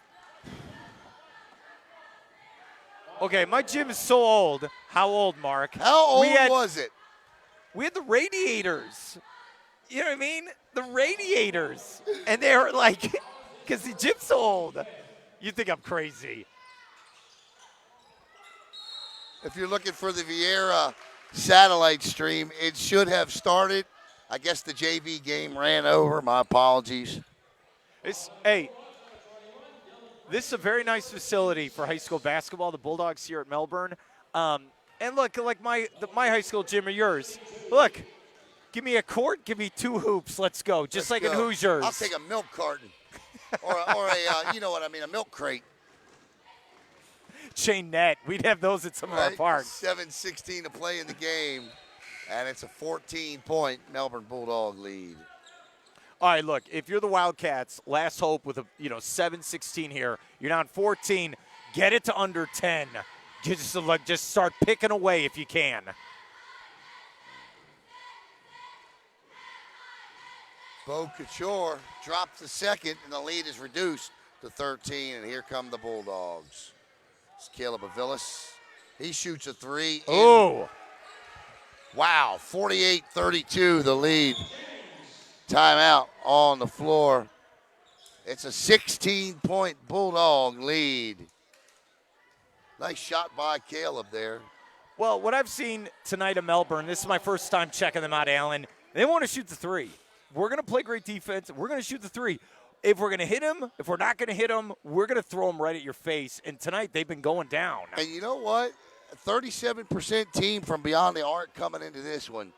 Okay, my gym is so old. How old, Mark? How old was it? We had the radiators. You know what I mean? The radiators. And they're like, because the gym's so old. You think I'm crazy. If you're looking for the Vieira satellite stream, it should have started. I guess the JV game ran over. My apologies. Hey, this is a very nice facility for high school basketball, the Bulldogs here at Melbourne. And look, like my high school gym or yours. Look, give me a court, give me 2 hoops. Let's go, just like in Hoosiers. I'll take a milk carton or a you know what I mean, a milk crate. Chain net. We'd have those at some of our parks. 7:16 to play in the game, and it's a 14-point Melbourne Bulldog lead. All right, look, if you're the Wildcats, last hope with a 7:16 here. You're down 14. Get it to under 10. Just start picking away if you can. Bo Couture drops the second, and the lead is reduced to 13, and here come the Bulldogs. It's Caleb Aviles. He shoots a 3. Oh. Wow, 48-32 the lead. Timeout on the floor. It's a 16-point Bulldog lead. Nice shot by Caleb there. Well, what I've seen tonight in Melbourne, this is my first time checking them out, Alan. They want to shoot the 3. We're going to play great defense. We're going to shoot the 3. If we're going to hit him, if we're not going to hit him, we're going to throw him right at your face. And tonight they've been going down. And you know what? A 37% team from beyond the arc coming into this one.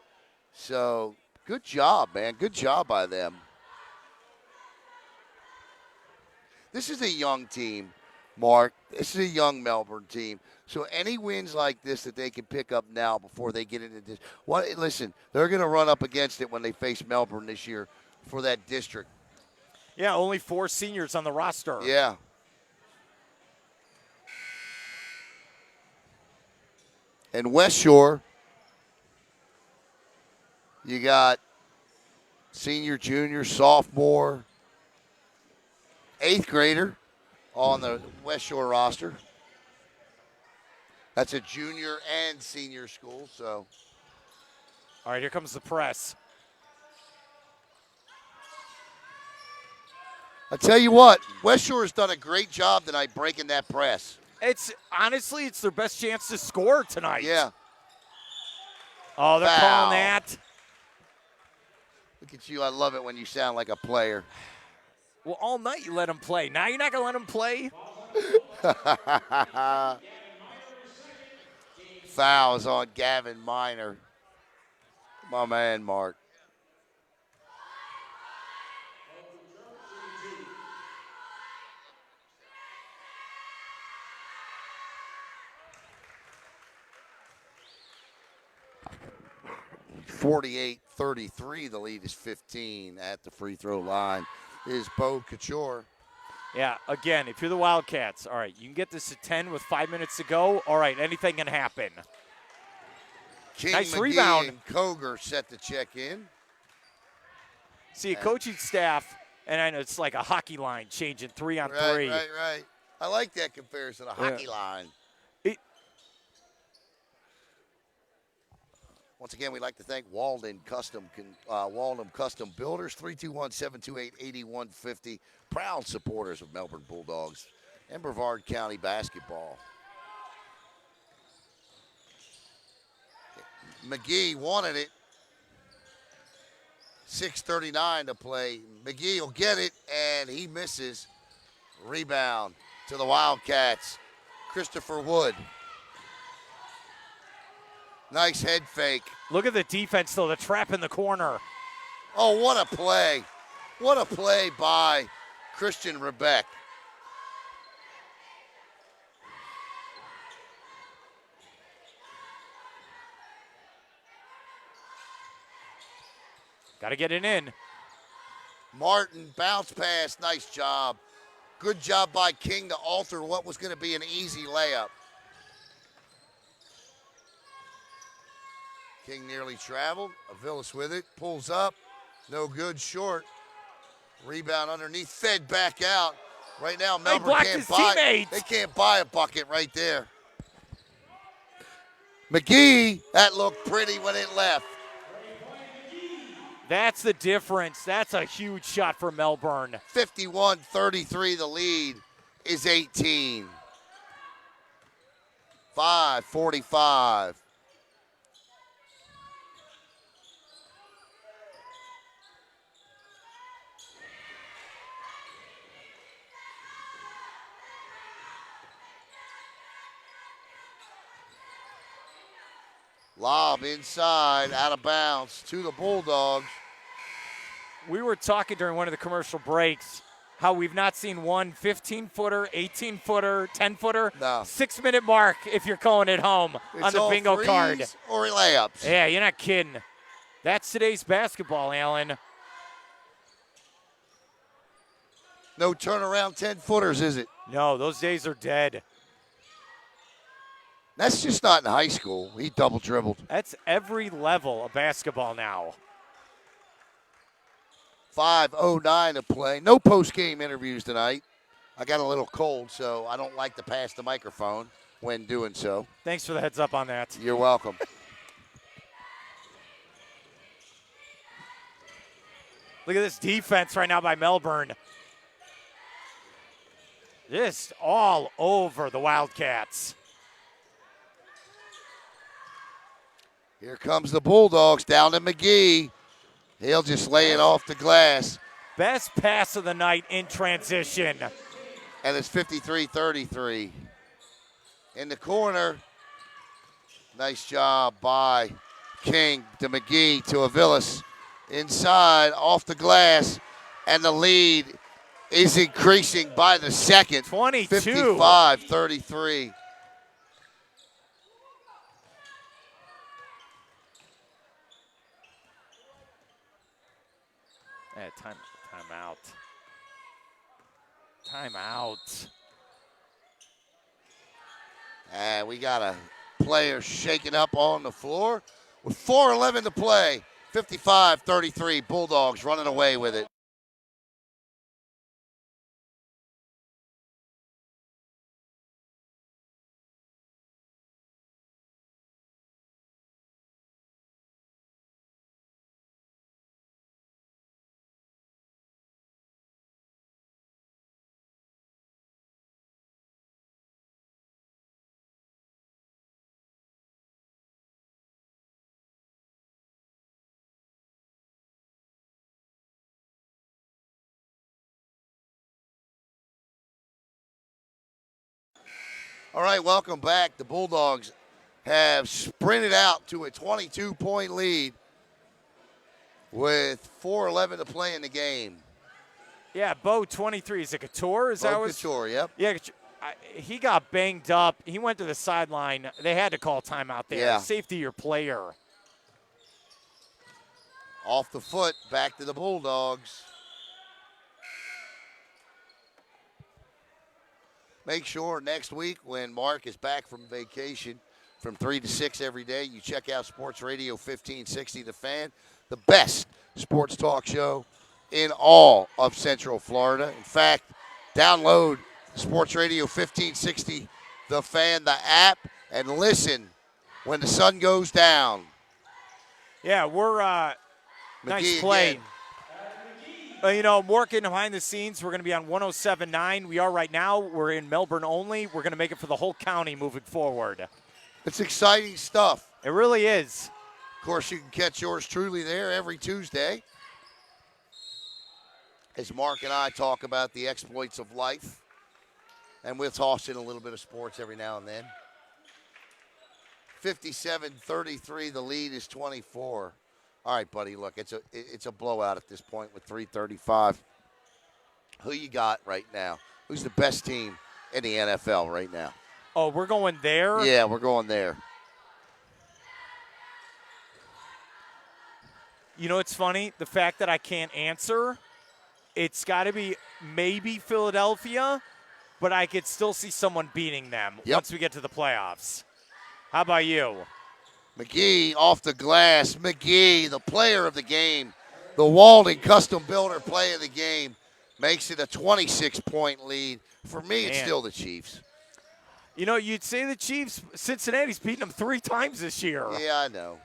So good job, man. Good job by them. This is a young team, Mark. This is a young Melbourne team. So any wins like this that they can pick up now before they get into this. Listen, they're going to run up against it when they face Melbourne this year for that district. Yeah, only 4 seniors on the roster. Yeah. And West Shore, you got senior, junior, sophomore, 8th grader on the West Shore roster. That's a junior and senior school, so. All right, here comes the press. I tell you what, West Shore has done a great job tonight breaking that press. It's their best chance to score tonight. Yeah. Oh, they're calling that. Look at you. I love it when you sound like a player. Well, all night you let them play. Now you're not going to let them play? Foul is on Gavin Minor. My man, Mark. (48-33). The lead is 15 at the free throw line. Is Bo Couture. Yeah, again, if you're the Wildcats, all right, you can get this to 10 with 5 minutes to go. All right, anything can happen. King, nice McGee, rebound. And Koger set to check in. See, a coaching staff, and I know it's like a hockey line changing 3 on 3. Right. I like that comparison, a hockey line. Once again, we'd like to thank Walden Custom Builders, 321-728-8150. Proud supporters of Melbourne Bulldogs and Brevard County basketball. McGee wanted it. 6:39 to play. McGee will get it, and he misses. Rebound to the Wildcats. Christopher Wood. Nice head fake. Look at the defense, though. The trap in the corner. Oh, what a play. What a play by Christian Rebeck. Got to get it in. Martin, bounce pass. Nice job. Good job by King to alter what was going to be an easy layup. King nearly traveled. Aviles with it. Pulls up. No good. Short. Rebound underneath. Fed back out. Right now, Melbourne can't buy. Teammates. They can't buy a bucket right there. McGee, that looked pretty when it left. That's the difference. That's a huge shot for Melbourne. 51-33, the lead is 18. 5:45. Lob inside, out of bounds to the Bulldogs. We were talking during one of the commercial breaks how we've not seen one 15-footer, 18-footer, 10-footer, No. 6-minute mark if you're calling it home on It's the all bingo threes card. or layups. Yeah, you're not kidding. That's today's basketball, Alan. No turnaround 10-footers, is it? No, those days are dead. That's just not in high school. He double dribbled. That's every level of basketball now. 5:09 to play. No post-game interviews tonight. I got a little cold, so I don't like to pass the microphone when doing so. Thanks for the heads up on that. You're welcome. Look at this defense right now by Melbourne. Just all over the Wildcats. Here comes the Bulldogs down to McGee. He'll just lay it off the glass. Best pass of the night in transition. And it's 53-33. In the corner. Nice job by King to McGee to Avilas. Inside, off the glass. And the lead is increasing by the second. 22. 55-33. Timeout. Timeout. And we got a player shaking up on the floor with 4:11 to play. 55-33, Bulldogs running away with it. All right, welcome back. The Bulldogs have sprinted out to a 22-point lead with 4:11 to play in the game. Yeah, Bo 23. Is it Couture? Is that Bo what? Couture, yep. Yeah, he got banged up. He went to the sideline. They had to call timeout there. Yeah. Safety your player. Off the foot, back to the Bulldogs. Make sure next week when Mark is back from vacation from 3 to 6 every day, you check out Sports Radio 1560 The Fan, the best sports talk show in all of Central Florida. In fact, download Sports Radio 1560 The Fan, the app, and listen when the sun goes down. Yeah, we're nice McGee play. again. You know, I'm working behind the scenes. We're going to be on 107.9. We are right now. We're in Melbourne only. We're going to make it for the whole county moving forward. It's exciting stuff. It really is. Of course, you can catch yours truly there every Tuesday as Mark and I talk about the exploits of life. And we'll toss in a little bit of sports every now and then. 57-33, the lead is 24. All right, buddy, look, it's a blowout at this point with 3:35. Who you got right now? Who's the best team in the NFL right now? Oh, we're going there? Yeah, we're going there. You know, it's funny, the fact that I can't answer, it's got to be maybe Philadelphia, but I could still see someone beating them once we get to the playoffs. How about you? McGee off the glass. McGee, the player of the game, the Walden Custom Builder play of the game, makes it a 26-point lead. For me, it's still the Chiefs. You know, you'd say the Chiefs, Cincinnati's beaten them 3 times this year. Yeah, I know.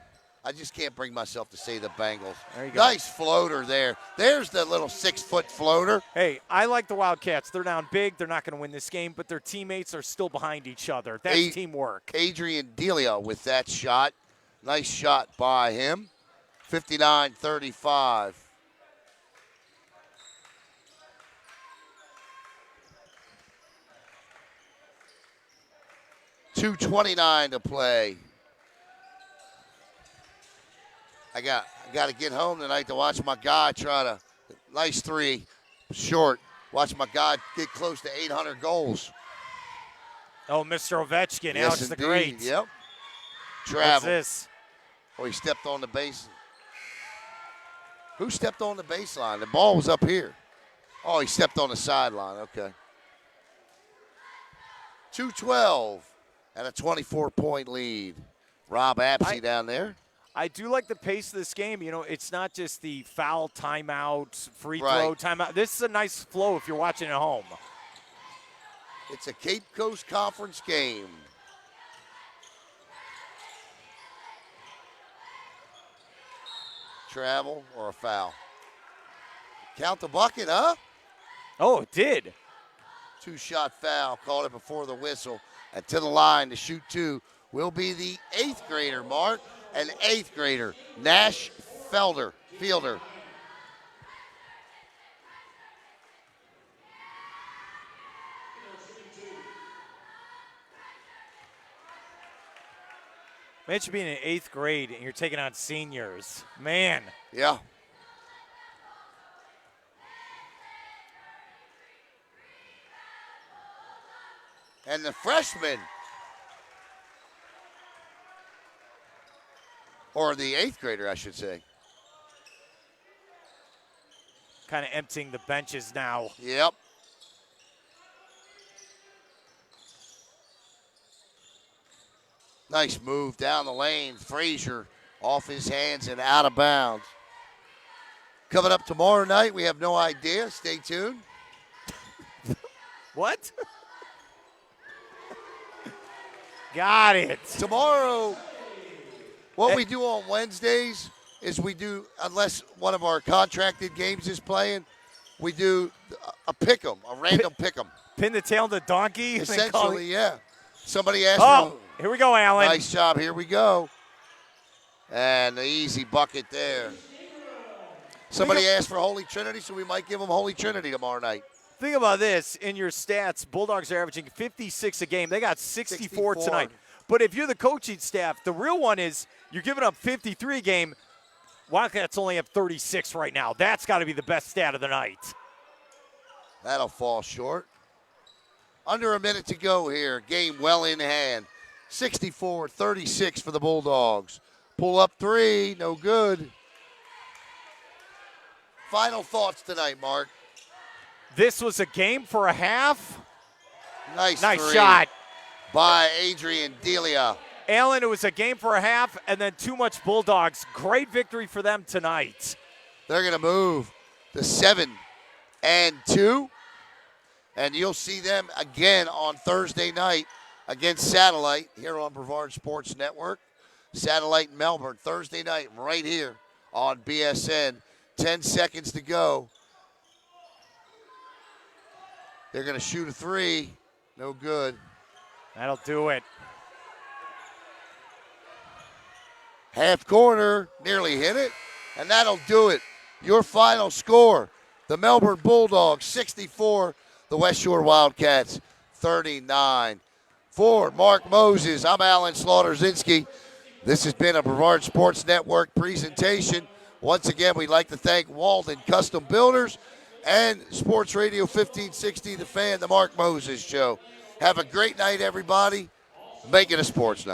I just can't bring myself to say the Bengals. There you go. Nice floater there. There's the little 6-foot floater. Hey, I like the Wildcats. They're down big. They're not going to win this game, but their teammates are still behind each other. That's teamwork. Adrian Delia with that shot. Nice shot by him. 59-35. $2:29 to play. I got to get home tonight to watch my guy try to, nice three, short. Watch my guy get close to 800 goals. Oh, Mr. Ovechkin, Yes, Alex the indeed. Great. Yep. What's Travel. this? Oh, he stepped on the base. Who stepped on the baseline? The ball was up here. Oh, he stepped on the sideline. Okay. 2:12 and a 24-point lead. Rob Apsey down there. I do like the pace of this game. You know, it's not just the foul, timeout, free throw, Right. timeout. This is a nice flow if you're watching at home. It's a Cape Coast Conference game. Travel or a foul? Count the bucket, huh? Oh, it did. Two-shot foul. Called it before the whistle. And to the line to shoot two will be the 8th grader, Mark. An 8th grader, Nash Fielder. Imagine being in 8th grade and you're taking on seniors. Man. Yeah. And the freshman, or the 8th grader, I should say. Kind of emptying the benches now. Yep. Nice move down the lane. Frazier off his hands and out of bounds. Coming up tomorrow night, we have no idea. Stay tuned. What? Got it. Tomorrow, what we do on Wednesdays is we do, unless one of our contracted games is playing, we do a pick'em, a random pick'em. Pin the tail on the donkey. Essentially, yeah. Somebody asked Oh, here we go, Alan. Nice job. Here we go. And the easy bucket there. Somebody asked for Holy Trinity, so we might give them Holy Trinity tomorrow night. Think about this. In your stats, Bulldogs are averaging 56 a game. They got 64 tonight. But if you're the coaching staff, the real one is you're giving up 53 a game. Wildcats only have 36 right now. That's got to be the best stat of the night. That'll fall short. Under a minute to go here. Game well in hand. 64-36 for the Bulldogs. Pull up three. No good. Final thoughts tonight, Mark. This was a game for a half. Nice three shot by Adrian Delia. Alan, it was a game for a half and then too much Bulldogs. Great victory for them tonight. They're going to move to 7-2. And you'll see them again on Thursday night against Satellite here on Brevard Sports Network. Satellite in Melbourne, Thursday night right here on BSN. 10 seconds to go. They're going to shoot a three. No good. That'll do it. Half corner, nearly hit it. And that'll do it. Your final score, the Melbourne Bulldogs 64, the West Shore Wildcats 39. For Mark Moses, I'm Alan ZLOTORZYNSKI. This has been a Brevard Sports Network presentation. Once again, we'd like to thank Walden Custom Builders and Sports Radio 1560, The Fan, the Mark Moses Show. Have a great night, everybody. Make it a sports night.